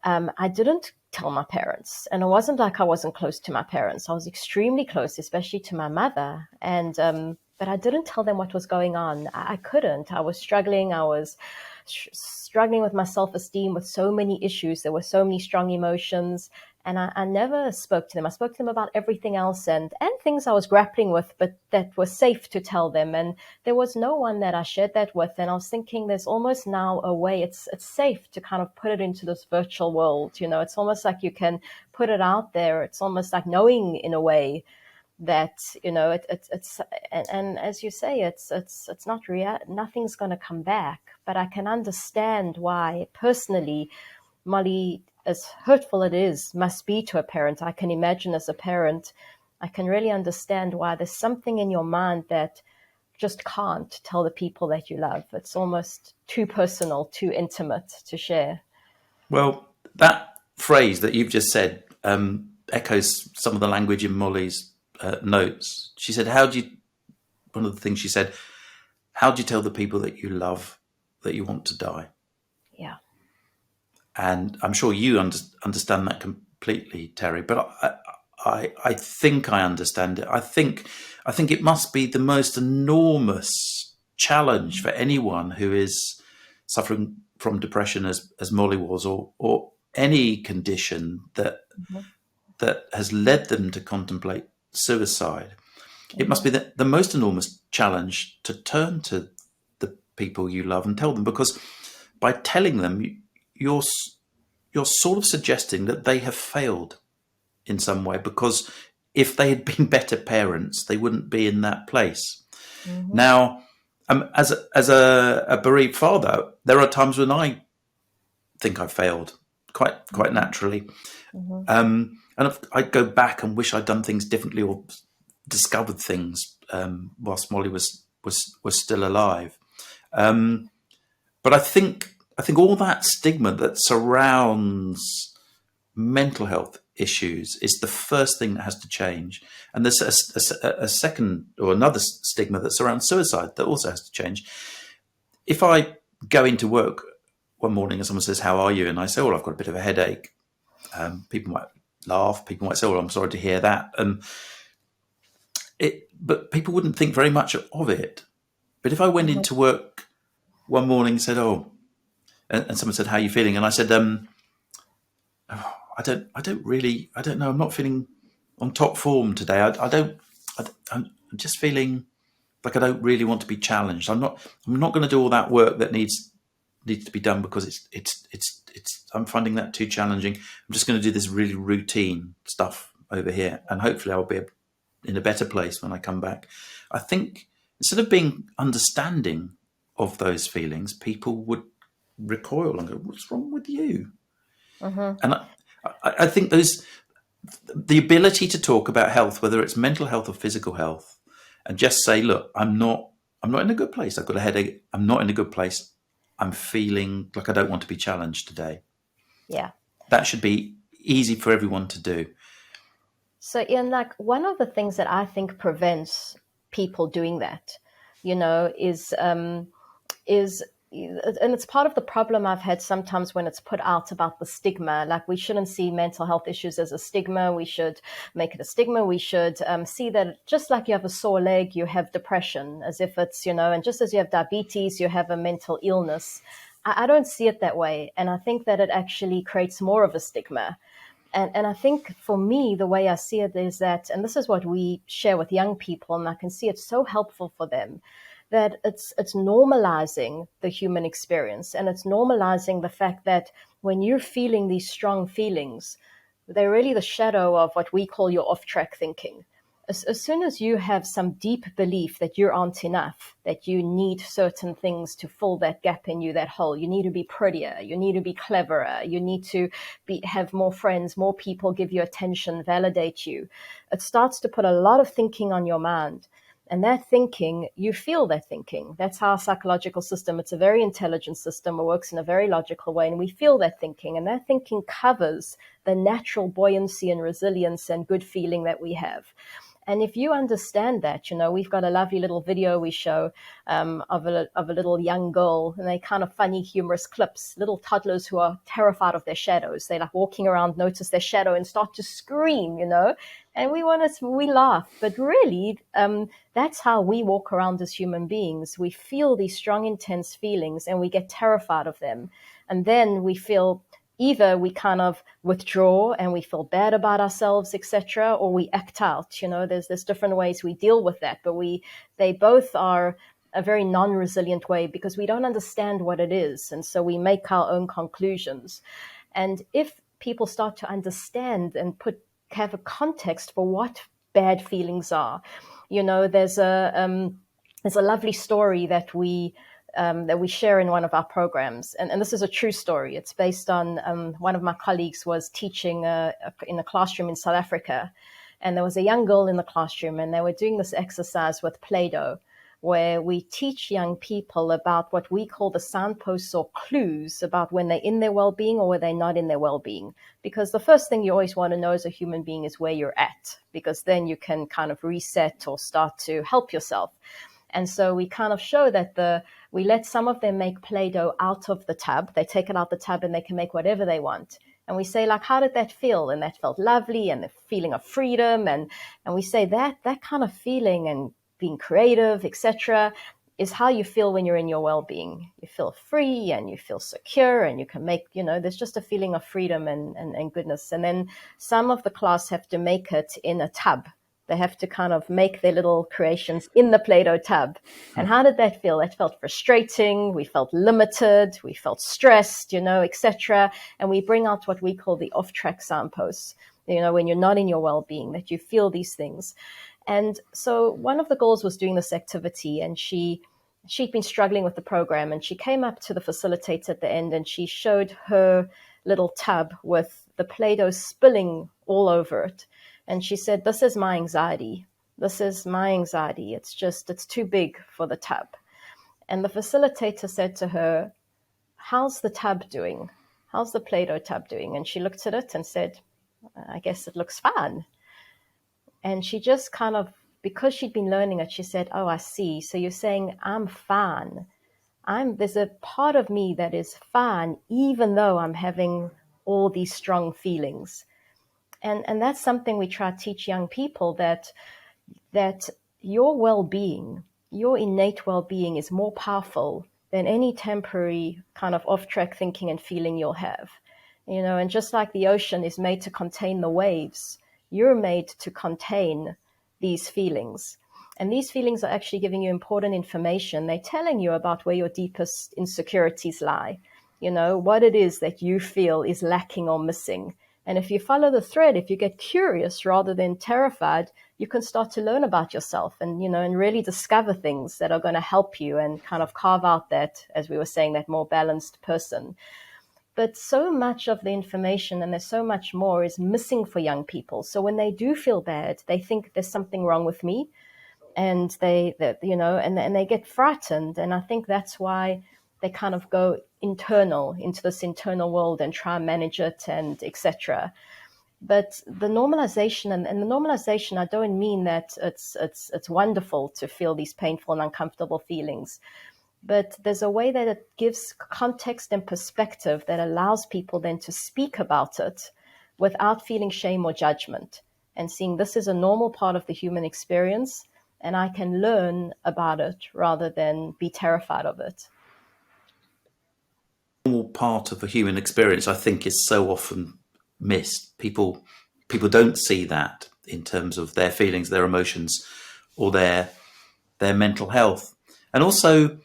I didn't tell my parents. And it wasn't like I wasn't close to my parents. I was extremely close, especially to my mother. But I didn't tell them what was going on. I couldn't. I was struggling. I was struggling with my self-esteem, with so many issues. There were so many strong emotions. And I never spoke to them. I spoke to them about everything else and things I was grappling with, but that was safe to tell them. And there was no one that I shared that with. And I was thinking there's almost now a way it's safe to kind of put it into this virtual world. It's almost like you can put it out there. It's almost like knowing in a way that, it's and as you say, it's not real. Nothing's going to come back. But I can understand why personally, Molly, as hurtful it is, must be to a parent. I can imagine as a parent, I can really understand why there's something in your mind that just can't tell the people that you love. It's almost too personal, too intimate to share. Well, that phrase that you've just said echoes some of the language in Molly's notes. She said, one of the things she said, how do you tell the people that you love that you want to die? Yeah. And I'm sure you understand that completely, Terry. But I think I understand it. I think it must be the most enormous challenge for anyone who is suffering from depression, as Molly was, or any condition that has led them to contemplate suicide. It must be the most enormous challenge to turn to the people you love and tell them, because by telling them, you're sort of suggesting that they have failed in some way, because if they had been better parents, they wouldn't be in that place. Now, as a bereaved father, there are times when I think I've failed quite naturally, and I go back and wish I'd done things differently or discovered things whilst Molly was still alive. But I think all that stigma that surrounds mental health issues is the first thing that has to change. And there's a second or another stigma that surrounds suicide that also has to change. If I go into work one morning and someone says, "How are you?" and I say, "Well, I've got a bit of a headache," people might laugh. People might say, "Well, I'm sorry to hear that." But people wouldn't think very much of it. But if I went into work one morning and said, "Oh," and someone said, "How are you feeling?" and I said, I don't know. I'm not feeling on top form today. I'm just feeling like I don't really want to be challenged. I'm not going to do all that work that needs to be done because I'm finding that too challenging. I'm just going to do this really routine stuff over here, and hopefully I'll be in a better place when I come back. I think instead of being understanding of those feelings, people would recoil and go, "What's wrong with you?" And I think the ability to talk about health, whether it's mental health or physical health, and just say, "Look, I'm not in a good place. I've got a headache. I'm not in a good place. I'm feeling like I don't want to be challenged today." Yeah. That should be easy for everyone to do. So, Ian, like one of the things that I think prevents people doing that, is and it's part of the problem I've had sometimes when it's put out about the stigma. Like, we shouldn't see mental health issues as a stigma. We should make it a stigma. We should see that just like you have a sore leg, you have depression, as if it's, and just as you have diabetes, you have a mental illness. I don't see it that way. And I think that it actually creates more of a stigma. And I think for me, the way I see it is that, and this is what we share with young people, and I can see it's so helpful for them, that it's normalizing the human experience, and it's normalizing the fact that when you're feeling these strong feelings, they're really the shadow of what we call your off-track thinking. As soon as you have some deep belief that you aren't enough, that you need certain things to fill that gap in you, that hole, you need to be prettier, you need to be cleverer, you need to have more friends, more people give you attention, validate you. It starts to put a lot of thinking on your mind. And that thinking, you feel that thinking. That's our psychological system. It's a very intelligent system. It works in a very logical way. And we feel that thinking. And that thinking covers the natural buoyancy and resilience and good feeling that we have. And if you understand that, we've got a lovely little video we show of a little young girl, and they kind of funny, humorous clips, little toddlers who are terrified of their shadows. They're like walking around, notice their shadow, and start to scream, And we laugh, but really, that's how we walk around as human beings. We feel these strong, intense feelings, and we get terrified of them, and then we feel. Either we kind of withdraw and we feel bad about ourselves, etc., or we act out. There's different ways we deal with that, but they both are a very non-resilient way because we don't understand what it is, and so we make our own conclusions. And if people start to understand and have a context for what bad feelings are, there's a lovely story that we share in one of our programs. And this is a true story. It's based on one of my colleagues was teaching in a classroom in South Africa. And there was a young girl in the classroom, and they were doing this exercise with Play-Doh, where we teach young people about what we call the signposts or clues about when they're in their well-being or when they're not in their well-being. Because the first thing you always want to know as a human being is where you're at, because then you can kind of reset or start to help yourself. And so we kind of show that we let some of them make Play-Doh out of the tub. They take it out the tub and they can make whatever they want. And we say, like, how did that feel? And that felt lovely, and the feeling of freedom. And we say that kind of feeling and being creative, etc., is how you feel when you're in your well-being. You feel free and you feel secure, and you can make, there's just a feeling of freedom and goodness. And then some of the class have to make it in a tub. They have to kind of make their little creations in the Play-Doh tub. And how did that feel? That felt frustrating. We felt limited. We felt stressed, etc. And we bring out what we call the off-track signposts, when you're not in your well-being, that you feel these things. And so one of the girls was doing this activity, and she'd been struggling with the program, and she came up to the facilitator at the end, and she showed her little tub with the Play-Doh spilling all over it. And she said, this is my anxiety. This is my anxiety. It's too big for the tub. And the facilitator said to her, how's the tub doing? How's the Play-Doh tub doing? And she looked at it and said, I guess it looks fine. And she just kind of, because she'd been learning it, she said, oh, I see. So you're saying I'm fine. There's a part of me that is fine, even though I'm having all these strong feelings. And that's something we try to teach young people, that your well-being, your innate well-being is more powerful than any temporary kind of off-track thinking and feeling you'll have. And just like the ocean is made to contain the waves, you're made to contain these feelings. And these feelings are actually giving you important information. They're telling you about where your deepest insecurities lie, what it is that you feel is lacking or missing. And if you follow the thread, if you get curious rather than terrified, you can start to learn about yourself and, and really discover things that are going to help you and kind of carve out that, as we were saying, that more balanced person. But so much of the information, and there's so much more, is missing for young people. So when they do feel bad, they think there's something wrong with me, and they get frightened. And I think that's why they kind of go into this internal world and try and manage it and etc. But the normalization and the normalization, I don't mean that it's wonderful to feel these painful and uncomfortable feelings, but there's a way that it gives context and perspective that allows people then to speak about it without feeling shame or judgment, and seeing this is a normal part of the human experience, and I can learn about it rather than be terrified of it. Normal part of the human experience, I think, is so often missed. People don't see that in terms of their feelings, their emotions, or their mental health. And also,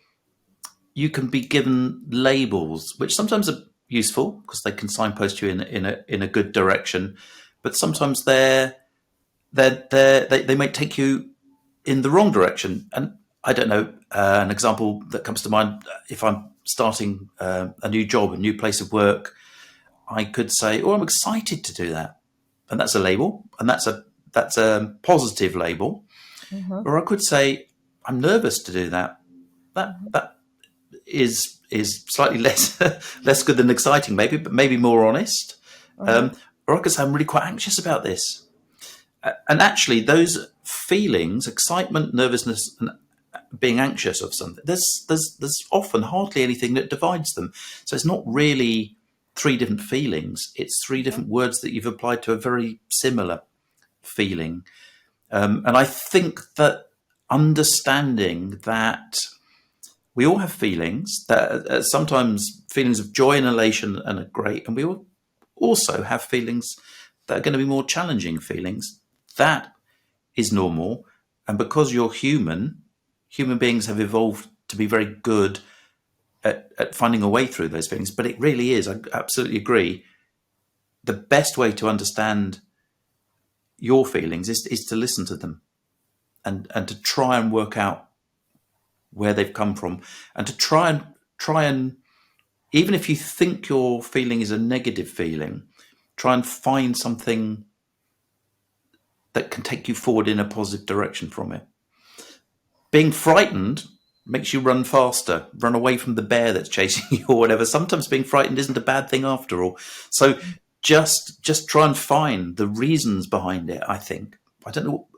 you can be given labels, which sometimes are useful because they can signpost you in a good direction, but sometimes they might take you in the wrong direction. And I don't know, an example that comes to mind, if I'm starting a new job, a new place of work, I could say, oh, I'm excited to do that. And that's a label, and that's a positive label. Mm-hmm. Or I could say, I'm nervous to do that. That is slightly less good than exciting, maybe, but maybe more honest. Mm-hmm. Or I could say, I'm really quite anxious about this. And actually, those feelings, excitement, nervousness, and being anxious of something, there's often hardly anything that divides them. So it's not really three different feelings. It's three different words that you've applied to a very similar feeling. And I think that understanding that we all have feelings, that sometimes feelings of joy and elation and are great, and we all also have feelings that are going to be more challenging feelings. That is normal. And because you're human beings have evolved to be very good at finding a way through those feelings. But it really is, I absolutely agree, the best way to understand your feelings is to listen to them and to try and work out where they've come from, and to try and even if you think your feeling is a negative feeling, try and find something that can take you forward in a positive direction from it. Being frightened makes you run faster, run away from the bear that's chasing you or whatever. Sometimes being frightened isn't a bad thing after all. So just try and find the reasons behind it, I think. I don't know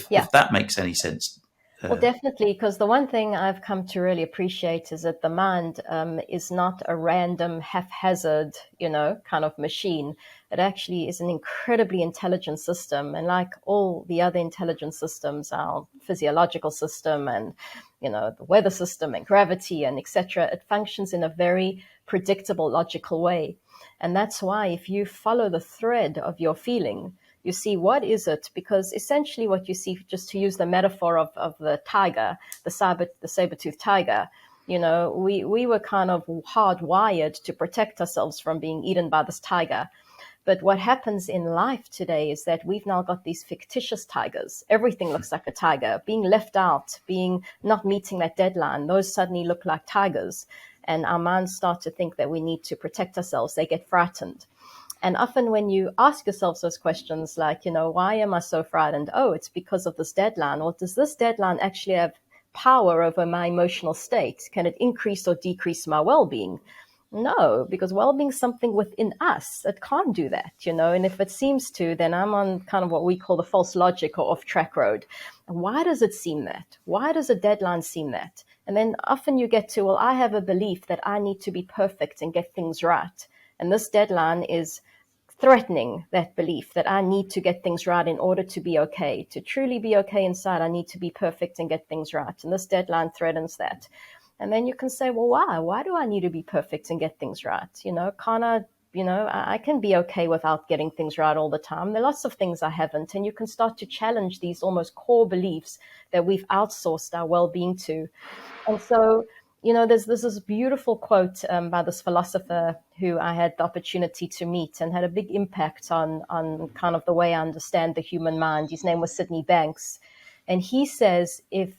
Yeah. if that makes any sense. Well, definitely, because the one thing I've come to really appreciate is that the mind is not a random, haphazard, kind of machine. It actually is an incredibly intelligent system. And like all the other intelligent systems, our physiological system and, the weather system and gravity and etc., it functions in a very predictable, logical way. And that's why if you follow the thread of your feeling, you see what is it, because essentially what you see, just to use the metaphor of the tiger, the saber-toothed tiger, we were kind of hardwired to protect ourselves from being eaten by this tiger. But what happens in life today is that we've now got these fictitious tigers. Everything looks like a tiger. Being left out, being not meeting that deadline, those suddenly look like tigers. And our minds start to think that we need to protect ourselves. They get frightened. And often when you ask yourselves those questions like, why am I so frightened? Oh, it's because of this deadline. Or does this deadline actually have power over my emotional state? Can it increase or decrease my well-being? No, because well-being is something within us. It can't do that, and if it seems to, then I'm on kind of what we call the false logic or off-track road. Why does it seem that? Why does a deadline seem that? And then often you get to, well, I have a belief that I need to be perfect and get things right. And this deadline is threatening that belief that I need to get things right in order to be okay. To truly be okay inside, I need to be perfect and get things right. And this deadline threatens that. And then you can say, well, why? Why do I need to be perfect and get things right? Can't I can be okay without getting things right all the time. There are lots of things I haven't. And you can start to challenge these almost core beliefs that we've outsourced our well-being to. And so, there's this beautiful quote by this philosopher who I had the opportunity to meet and had a big impact on kind of the way I understand the human mind. His name was Sydney Banks. And he says, if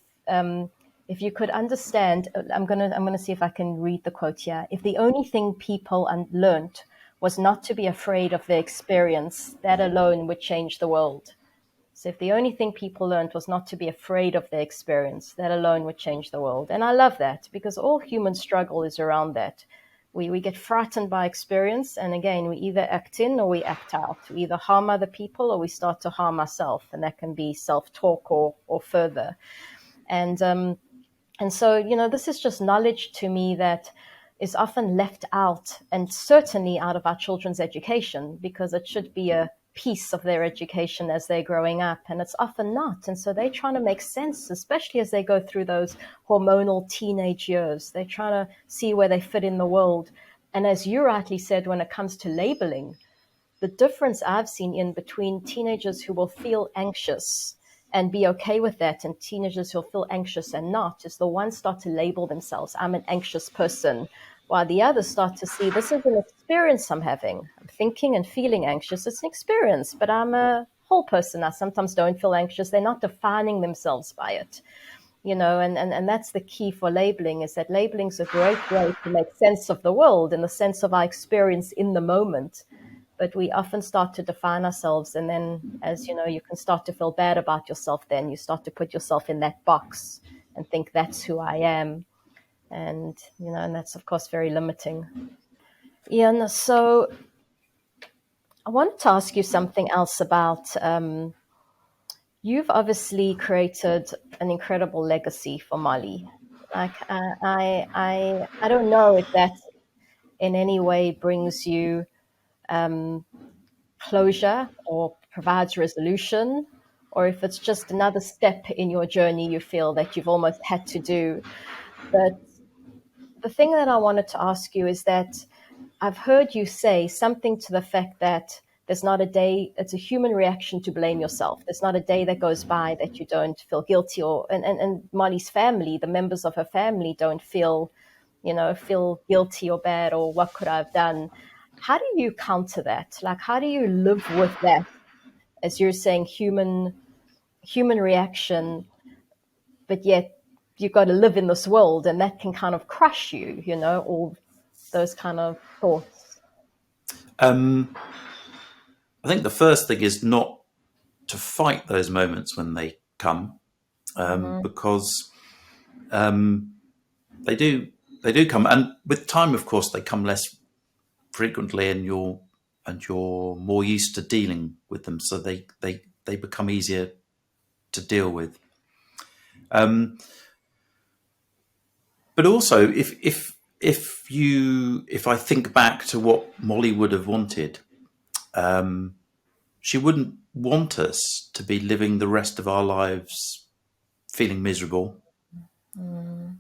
you could understand, I'm gonna see if I can read the quote here. If the only thing people learned was not to be afraid of their experience, that alone would change the world. So if the only thing people learned was not to be afraid of their experience, that alone would change the world. And I love that, because all human struggle is around that. We get frightened by experience, and again, we either act in or we act out. We either harm other people or we start to harm ourselves, and that can be self-talk or further. And so, this is just knowledge to me that is often left out, and certainly out of our children's education, because it should be a piece of their education as they're growing up, and it's often not. And so they're trying to make sense, especially as they go through those hormonal teenage years. They're trying to see where they fit in the world. And as you rightly said, when it comes to labeling, the difference I've seen in between teenagers who will feel anxious and be okay with that, and teenagers who'll feel anxious and not, is the ones start to label themselves, I'm an anxious person, while the others start to see, this is an experience I'm having. I'm thinking and feeling anxious. It's an experience, but I'm a whole person. I sometimes don't feel anxious. They're not defining themselves by it. And that's the key for labeling, is that labeling is a great way to make sense of the world in the sense of our experience in the moment. But we often start to define ourselves. And then, as you know, you can start to feel bad about yourself. Then you start to put yourself in that box and think that's who I am. And, and that's, of course, very limiting. Ian, so I wanted to ask you something else about you've obviously created an incredible legacy for Mali. Like I don't know if that in any way brings you closure or provides resolution, or if it's just another step in your journey you feel that you've almost had to do. But the thing that I wanted to ask you is that I've heard you say something to the fact that there's not a day, it's a human reaction to blame yourself. There's not a day that goes by that you don't feel guilty, or and Molly's family, the members of her family don't feel, feel guilty or bad or what could I have done. How do you counter that? Like how do you live with that, as you're saying, human reaction, but yet you've got to live in this world and that can kind of crush you, all those kind of thoughts. Um, I think the first thing is not to fight those moments when they come, Mm-hmm. because they do come, and with time, of course, they come less frequently, and you're more used to dealing with them, so they become easier to deal with. But also, if I think back to what Molly would have wanted, she wouldn't want us to be living the rest of our lives feeling miserable. Mm-hmm.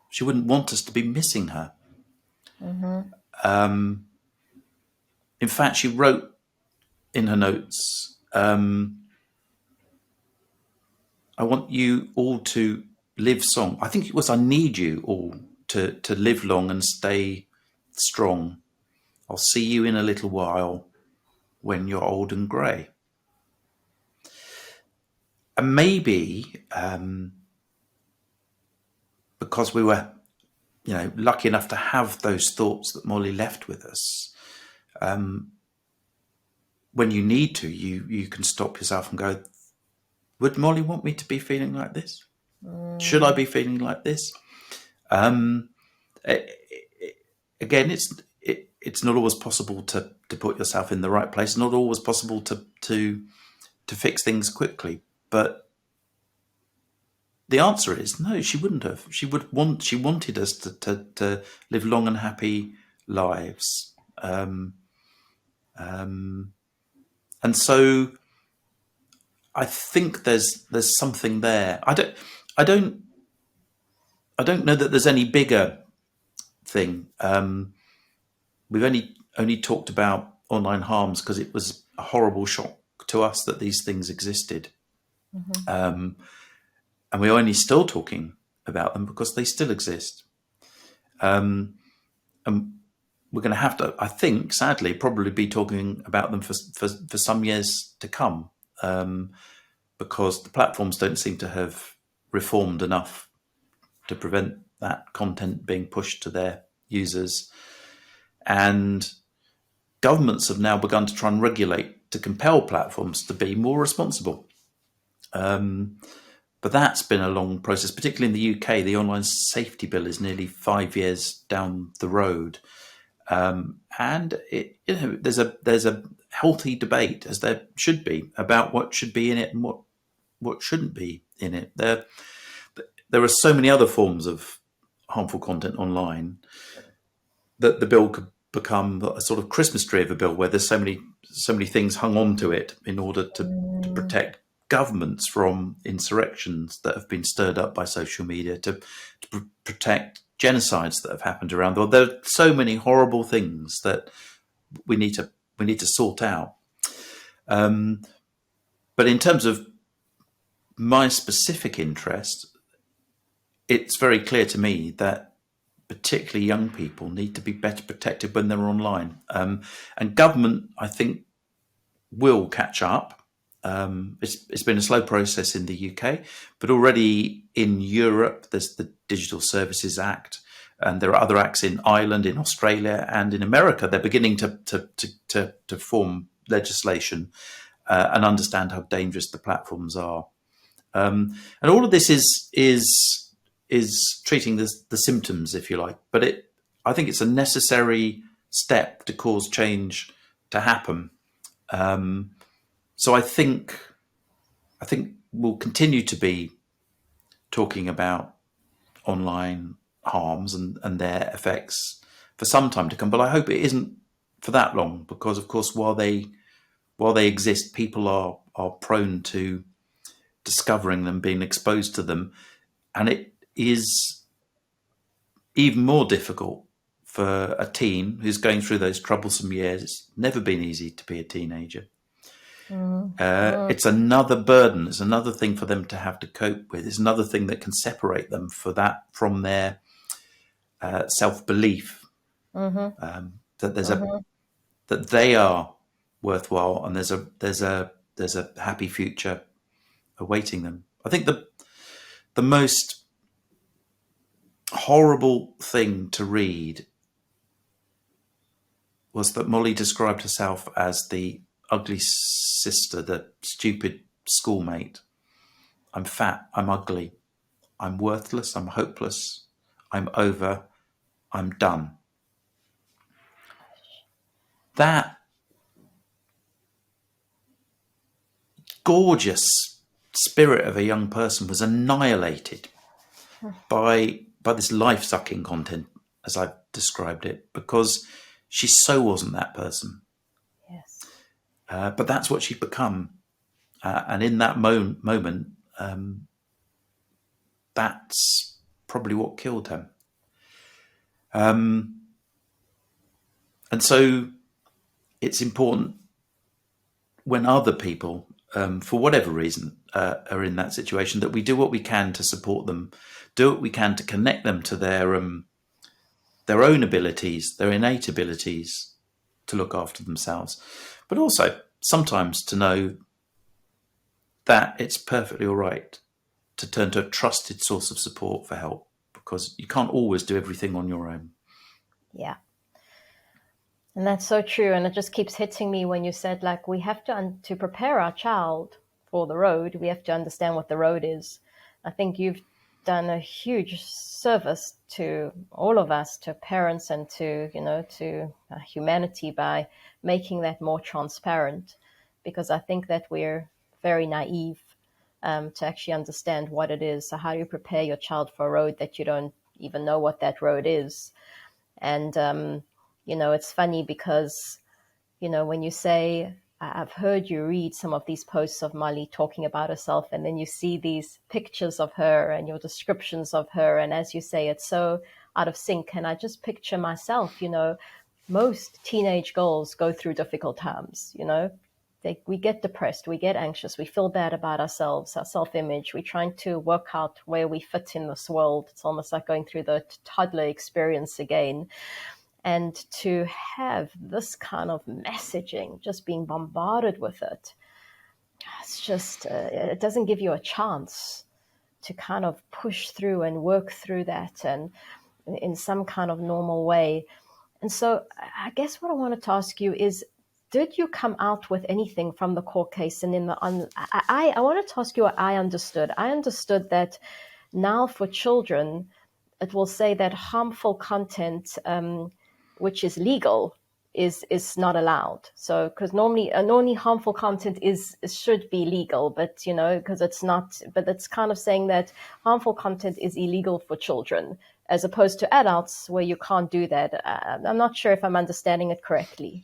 She wouldn't want us to be missing her. Mm-hmm. In fact, she wrote in her notes, I want you all to live strong. I think it was, I need you all to live long and stay strong. I'll see you in a little while when you're old and grey. And maybe because we were, lucky enough to have those thoughts that Molly left with us, when you need to, you can stop yourself and go, would Molly want me to be feeling like this? Should I be feeling like this? Um, Again, it's not always possible to put yourself in the right place. It's not always possible to fix things quickly. But the answer is no. She wouldn't have. She wanted us to live long and happy lives. And so I think there's something there. I don't know that there's any bigger thing. We've only talked about online harms because it was a horrible shock to us that these things existed, and we're only still talking about them because they still exist. And we're going to have to, I think, sadly, probably be talking about them for some years to come, because the platforms don't seem to have reformed enough to prevent that content being pushed to their users. And governments have now begun to try and regulate to compel platforms to be more responsible. But that's been a long process, particularly in the UK. The online safety bill is nearly 5 years down the road. And there's a healthy debate, as there should be, about what should be in it and what shouldn't be in it. There are so many other forms of harmful content online that the bill could become a sort of Christmas tree of a bill, where there's so many things hung onto it in order to protect governments from insurrections that have been stirred up by social media, to protect genocides that have happened around the world. There are so many horrible things that we need to sort out. But in terms of my specific interest, it's very clear to me that particularly young people need to be better protected when they're online. And government, I think, will catch up. It's been a slow process in the UK, but already in Europe, there's the Digital Services Act, and there are other acts in Ireland, in Australia, and in America. They're beginning to form legislation and understand how dangerous the platforms are. And all of this is treating the symptoms, if you like. But I think it's a necessary step to cause change to happen. So I think will continue to be talking about online harms and their effects for some time to come. But I hope it isn't for that long, because of course, while they exist, people are prone to discovering them, being exposed to them, and it is even more difficult for a teen who's going through those troublesome years. It's never been easy to be a teenager. It's another burden. It's another thing for them to have to cope with. It's another thing that can separate them from their self-belief, that there's that they are worthwhile and there's a happy future awaiting them. I think the most horrible thing to read was that Molly described herself as the ugly sister, the stupid schoolmate. I'm fat, I'm ugly, I'm worthless, I'm hopeless, I'm over, I'm done. That gorgeous spirit of a young person was annihilated by this life-sucking content, as I've described it, because she so wasn't that person. Yes. But that's what she'd become. And in that moment, that's probably what killed her. And so it's important when other people, for whatever reason, are in that situation, that we do what we can to support them, do what we can to connect them to their own abilities, their innate abilities to look after themselves, but also sometimes to know that it's perfectly all right to turn to a trusted source of support for help, because you can't always do everything on your own. Yeah. And that's so true. And it just keeps hitting me when you said, like, we have to prepare our child for the road. We have to understand what the road is. I think you've done a huge service to all of us, to parents and to humanity, by making that more transparent, because I think that we're very naive to actually understand what it is. So how do you prepare your child for a road that you don't even know what that road is? And it's funny because, when you say, I've heard you read some of these posts of Molly talking about herself, and then you see these pictures of her and your descriptions of her. And as you say, it's so out of sync. And I just picture myself, most teenage girls go through difficult times, we get depressed, we get anxious, we feel bad about ourselves, our self-image. We're trying to work out where we fit in this world. It's almost like going through the toddler experience again. And to have this kind of messaging, just being bombarded with it, it's just, it doesn't give you a chance to kind of push through and work through that and in some kind of normal way. And so I guess what I wanted to ask you is, did you come out with anything from the court case? And I wanted to ask you what I understood. I understood that now for children, it will say that harmful content, which is legal, is not allowed. So because normally harmful content should be legal, but because it's not. But it's kind of saying that harmful content is illegal for children, as opposed to adults, where you can't do that. I'm not sure if I'm understanding it correctly.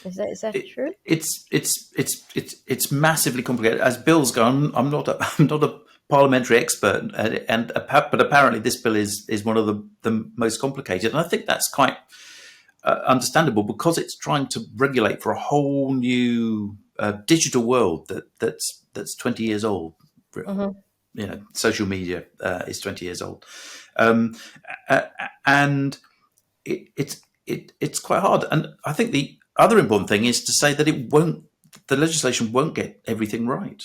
Is that true? It's massively complicated. As bills go, I'm not a parliamentary expert, but apparently this bill is one of the most complicated, and I think that's quite understandable, because it's trying to regulate for a whole new digital world that's 20 years old. Mm-hmm. Social media is 20 years old, and it's quite hard. And I think the other important thing is to say that the legislation won't get everything right.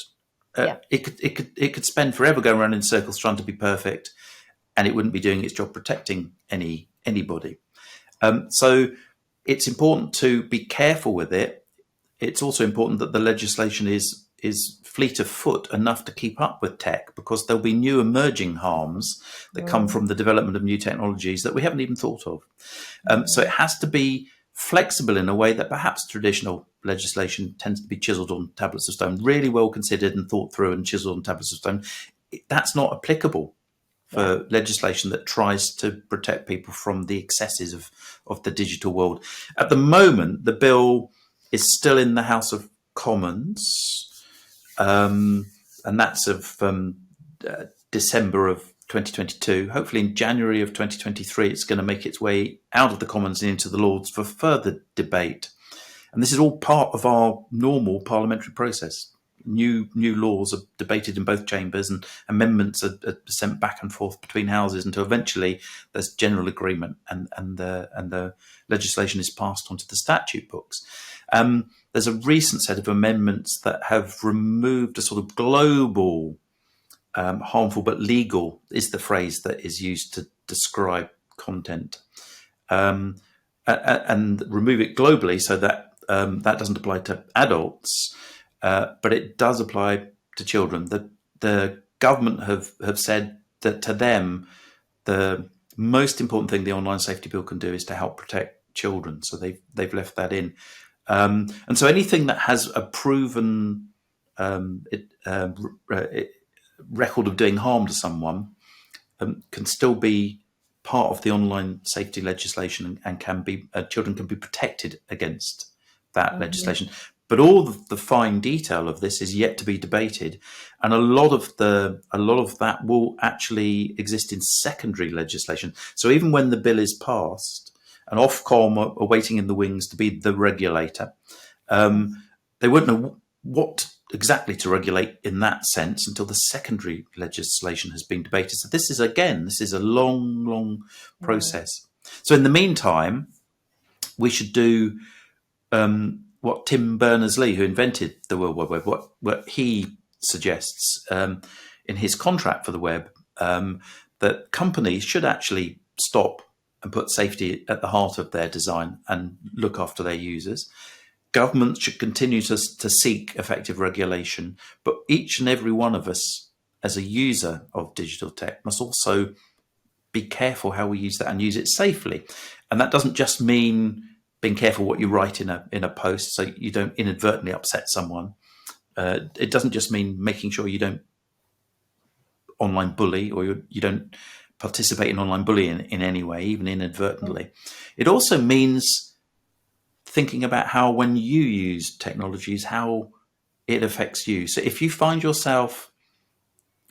It could spend forever going around in circles trying to be perfect, and it wouldn't be doing its job protecting anybody. So it's important to be careful with it. It's also important that the legislation is fleet of foot enough to keep up with tech, because there'll be new emerging harms that come from the development of new technologies that we haven't even thought of. So it has to be flexible in a way that perhaps traditional legislation tends to be chiseled on tablets of stone, really well considered and thought through and chiseled on tablets of stone. That's not applicable for legislation that tries to protect people from the excesses of the digital world. At the moment, the bill is still in the House of Commons, and that's of December of 2022. Hopefully in January of 2023, it's going to make its way out of the Commons and into the Lords for further debate. And this is all part of our normal parliamentary process. New laws are debated in both chambers, and amendments are sent back and forth between houses until eventually there's general agreement and the legislation is passed onto the statute books. There's a recent set of amendments that have removed a sort of global harmful but legal is the phrase that is used to describe content, and remove it globally so that that doesn't apply to adults. But it does apply to children. The government have said that to them, the most important thing the online safety bill can do is to help protect children. So they've left that in. And so anything that has a proven record of doing harm to someone can still be part of the online safety legislation and can be children can be protected against that legislation. But all the fine detail of this is yet to be debated, and a lot of that will actually exist in secondary legislation. So even when the bill is passed, and Ofcom are waiting in the wings to be the regulator, they won't know what exactly to regulate in that sense until the secondary legislation has been debated. So this is a long process. So in the meantime, we should do what Tim Berners-Lee, who invented the World Wide Web, what he suggests in his contract for the web, that companies should actually stop and put safety at the heart of their design and look after their users. Governments should continue to seek effective regulation, but each and every one of us as a user of digital tech must also be careful how we use that and use it safely. And that doesn't just mean being careful what you write in a post so you don't inadvertently upset someone. It doesn't just mean making sure you don't online bully or you don't participate in online bullying in any way, even inadvertently. It also means thinking about how when you use technologies, how it affects you. So if you find yourself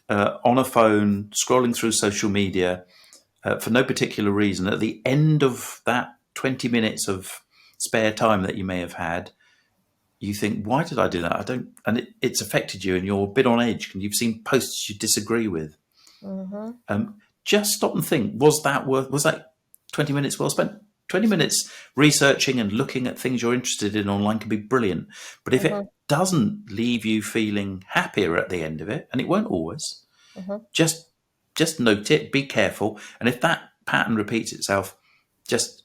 on a phone, scrolling through social media for no particular reason, at the end of that 20 minutes of spare time that you may have had, you think, why did I do that? And it's affected you and you're a bit on edge and you've seen posts you disagree with. Just stop and think, was that 20 minutes well spent? 20 minutes researching and looking at things you're interested in online can be brilliant. But if it doesn't leave you feeling happier at the end of it, and it won't always, just note it, be careful. And if that pattern repeats itself, just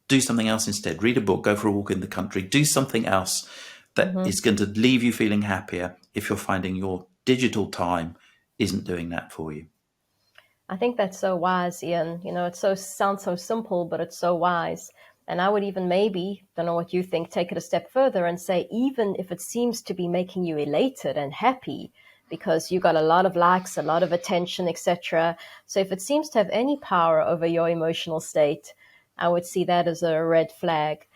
do something else instead. Read a book, go for a walk in the country, do something else that is going to leave you feeling happier if you're finding your digital time isn't doing that for you. I think that's so wise, Ian. It sounds so simple, but it's so wise. And I would even maybe, don't know what you think, take it a step further and say, even if it seems to be making you elated and happy because you got a lot of likes, a lot of attention, etc. So if it seems to have any power over your emotional state, I would see that as a red flag.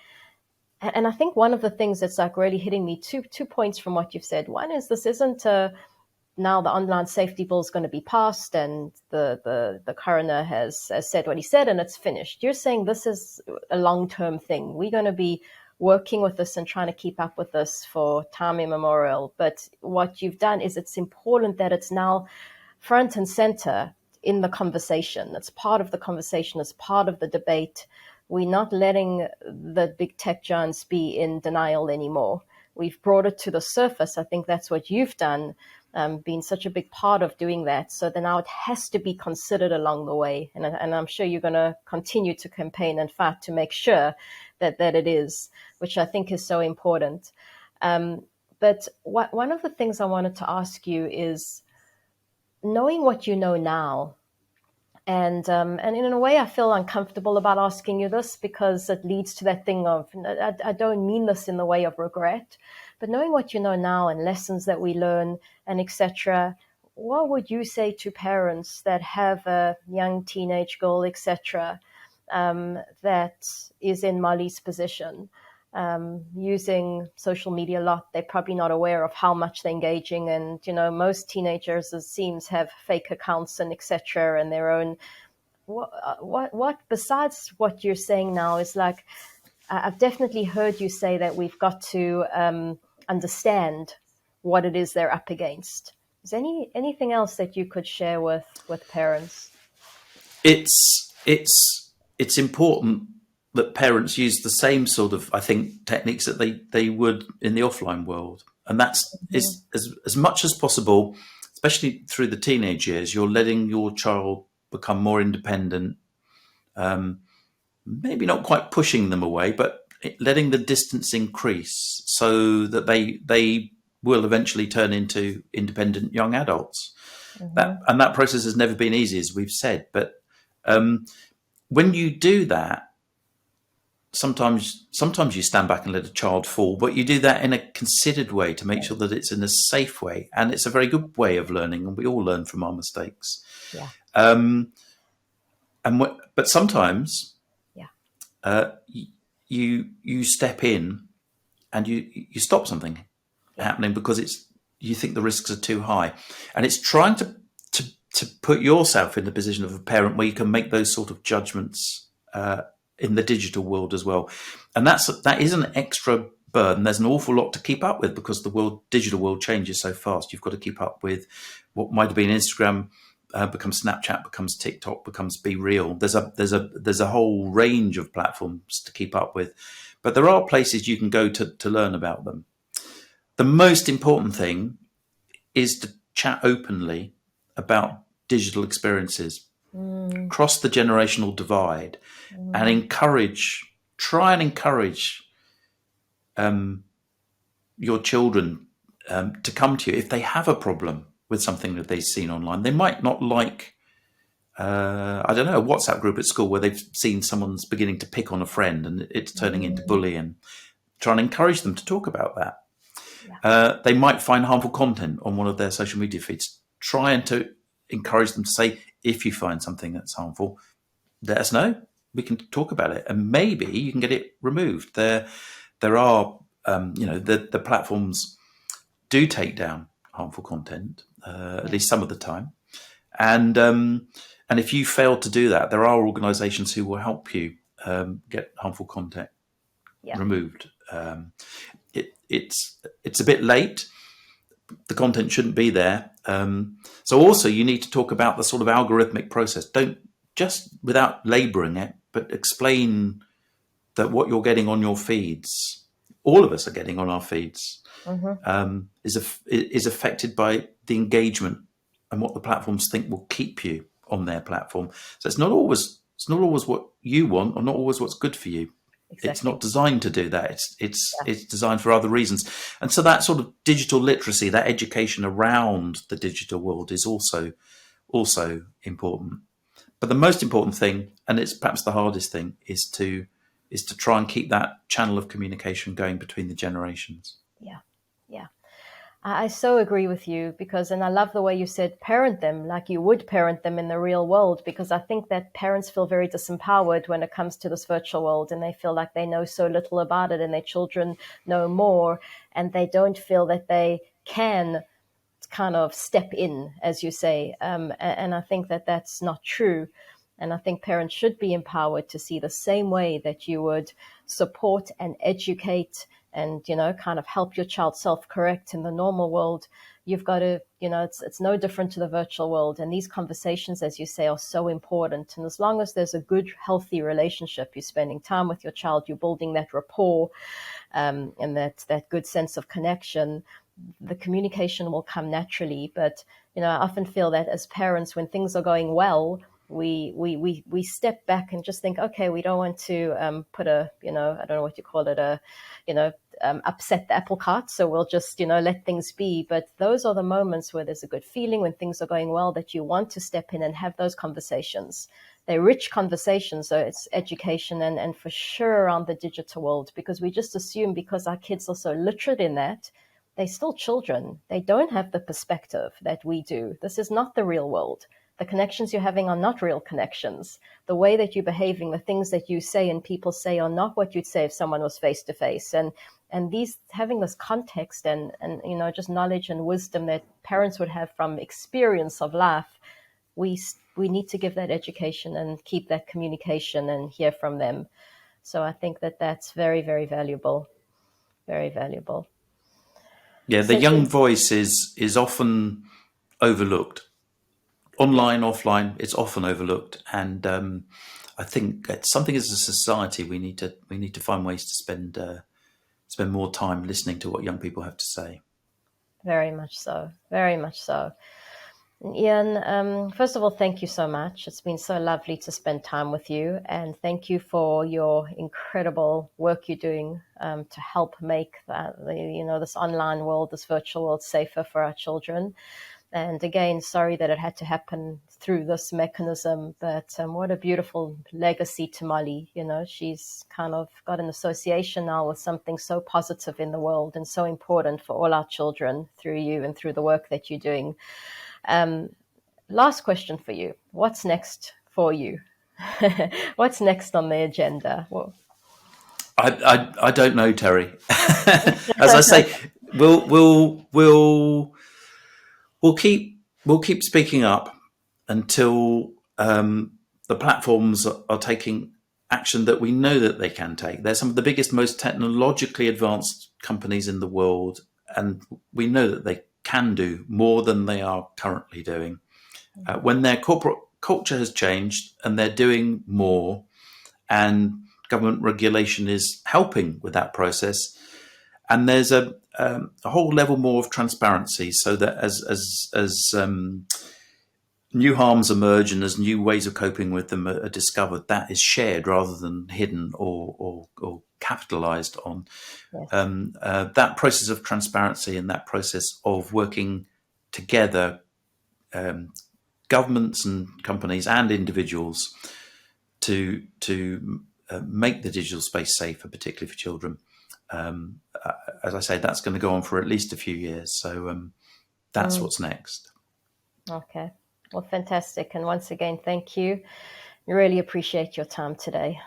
And I think one of the things that's like really hitting me, two points from what you've said. One is this isn't now the online safety bill is going to be passed and the coroner has said what he said and it's finished. You're saying this is a long-term thing. We're going to be working with this and trying to keep up with this for time immemorial. But what you've done is it's important that it's now front and center in the conversation. It's part of the conversation. It's part of the debate. We're not letting the big tech giants be in denial anymore. We've brought it to the surface. I think that's what you've done, been such a big part of doing that. So then now it has to be considered along the way. And I'm sure you're going to continue to campaign and fight to make sure that it is, which I think is so important. But one of the things I wanted to ask you is, knowing what you know now, And in a way, I feel uncomfortable about asking you this because it leads to that thing of, I don't mean this in the way of regret, but knowing what you know now and lessons that we learn and etc., what would you say to parents that have a young teenage girl, etc., that is in Molly's position, using social media a lot? They're probably not aware of how much they're engaging, and most teenagers, it seems, have fake accounts and etc. and their own. What besides what you're saying now is like, I've definitely heard you say that we've got to understand what it is they're up against. Is anything else that you could share with parents? It's important that parents use the same sort of, I think, techniques that they would in the offline world, and that's Mm-hmm. is as much as possible, especially through the teenage years. You're letting your child become more independent, maybe not quite pushing them away, but letting the distance increase so that they will eventually turn into independent young adults. Mm-hmm. That process has never been easy, as we've said, but when you do that, sometimes you stand back and let a child fall, but you do that in a considered way to make sure that it's in a safe way, and it's a very good way of learning, and we all learn from our mistakes. Yeah. Um, but sometimes Yeah. you step in and you stop something Yeah. happening because you think the risks are too high, and it's trying to put yourself in the position of a parent where you can make those sort of judgments in the digital world as well. And that is an extra burden. There's an awful lot to keep up with because the digital world changes so fast. You've got to keep up with what might have been Instagram, becomes Snapchat, becomes TikTok, becomes Be Real. There's a whole range of platforms to keep up with, but there are places you can go to learn about them. The most important thing is to chat openly about digital experiences, Mm, cross the generational divide, and mm, try and encourage your children to come to you if they have a problem with something that they've seen online. They might not like, I don't know, a WhatsApp group at school where they've seen someone's beginning to pick on a friend and it's turning into mm, bullying. Try and encourage them to talk about that. yeah. They might find harmful content on one of their social media feeds. Try and to encourage them to say, if you find something that's harmful, let us know. We can talk about it, and maybe you can get it removed. There are, the platforms do take down harmful content, at Yeah. least some of the time, and if you fail to do that, there are organisations who will help you get harmful content Yeah. removed. It's a bit late. The content shouldn't be there. So also you need to talk about the sort of algorithmic process. Don't just without labouring it, but explain that what you're getting on your feeds, all of us are getting on our feeds, Mm-hmm. is affected by the engagement and what the platforms think will keep you on their platform. So it's not always what you want, or not always what's good for you. It's Exactly. not designed to do that. Yeah. It's designed for other reasons. And so that sort of digital literacy, that education around the digital world, is also important. But the most important thing, and it's perhaps the hardest thing, is to try and keep that channel of communication going between the generations. Yeah. Yeah. I so agree with you because, and I love the way you said parent them like you would parent them in the real world, because I think that parents feel very disempowered when it comes to this virtual world, and they feel like they know so little about it and their children know more, and they don't feel that they can kind of step in, as you say. And I think that that's not true. And I think parents should be empowered to see the same way that you would support and educate and, kind of help your child self-correct in the normal world. You've got to, it's no different to the virtual world. And these conversations, as you say, are so important. And as long as there's a good, healthy relationship, you're spending time with your child, you're building that rapport, and that good sense of connection, the communication will come naturally. But I often feel that as parents, when things are going well, we step back and just think, okay, we don't want to put a, I don't know what you call it, a upset the apple cart, so we'll just, let things be. But those are the moments where there's a good feeling, when things are going well, that you want to step in and have those conversations. They're rich conversations, so it's education and for sure around the digital world, because we just assume because our kids are so literate in that, they're still children. They don't have the perspective that we do. This is not the real world. The connections you're having are not real connections. The way that you're behaving, the things that you say and people say are not what you'd say if someone was face to face. And these, having this context and just knowledge and wisdom that parents would have from experience of life, we need to give that education and keep that communication and hear from them. So I think that that's very, very valuable. Very valuable. Yeah, the So young voice is often overlooked. Online, offline, it's often overlooked, and I think it's something as a society we need to find ways to spend more time listening to what young people have to say. very much so. Very much so. Ian, first of all, thank you so much. It's been so lovely to spend time with you, and thank you for your incredible work you're doing to help make this online world, this virtual world, safer for our children. And again, sorry that it had to happen through this mechanism, but what a beautiful legacy to Molly. She's kind of got an association now with something so positive in the world and so important for all our children through you and through the work that you're doing. Last question for you. What's next for you? What's next on the agenda? Well, I don't know, Terry. As I say, we'll keep speaking up until the platforms are taking action that we know that they can take. They're some of the biggest, most technologically advanced companies in the world, and we know that they can do more than they are currently doing. When their corporate culture has changed and they're doing more, and government regulation is helping with that process, and there's a whole level more of transparency, so that as new harms emerge and as new ways of coping with them are discovered, that is shared rather than hidden or capitalized on. yes. That process of transparency and that process of working together, governments and companies and individuals, to make the digital space safer, particularly for children. As I say, that's going to go on for at least a few years. So that's what's next. Okay. Well, fantastic. And once again, thank you. I really appreciate your time today.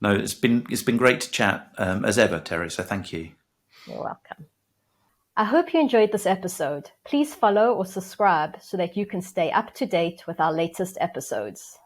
No, it's been great to chat as ever, Terry. So thank you. You're welcome. I hope you enjoyed this episode. Please follow or subscribe so that you can stay up to date with our latest episodes.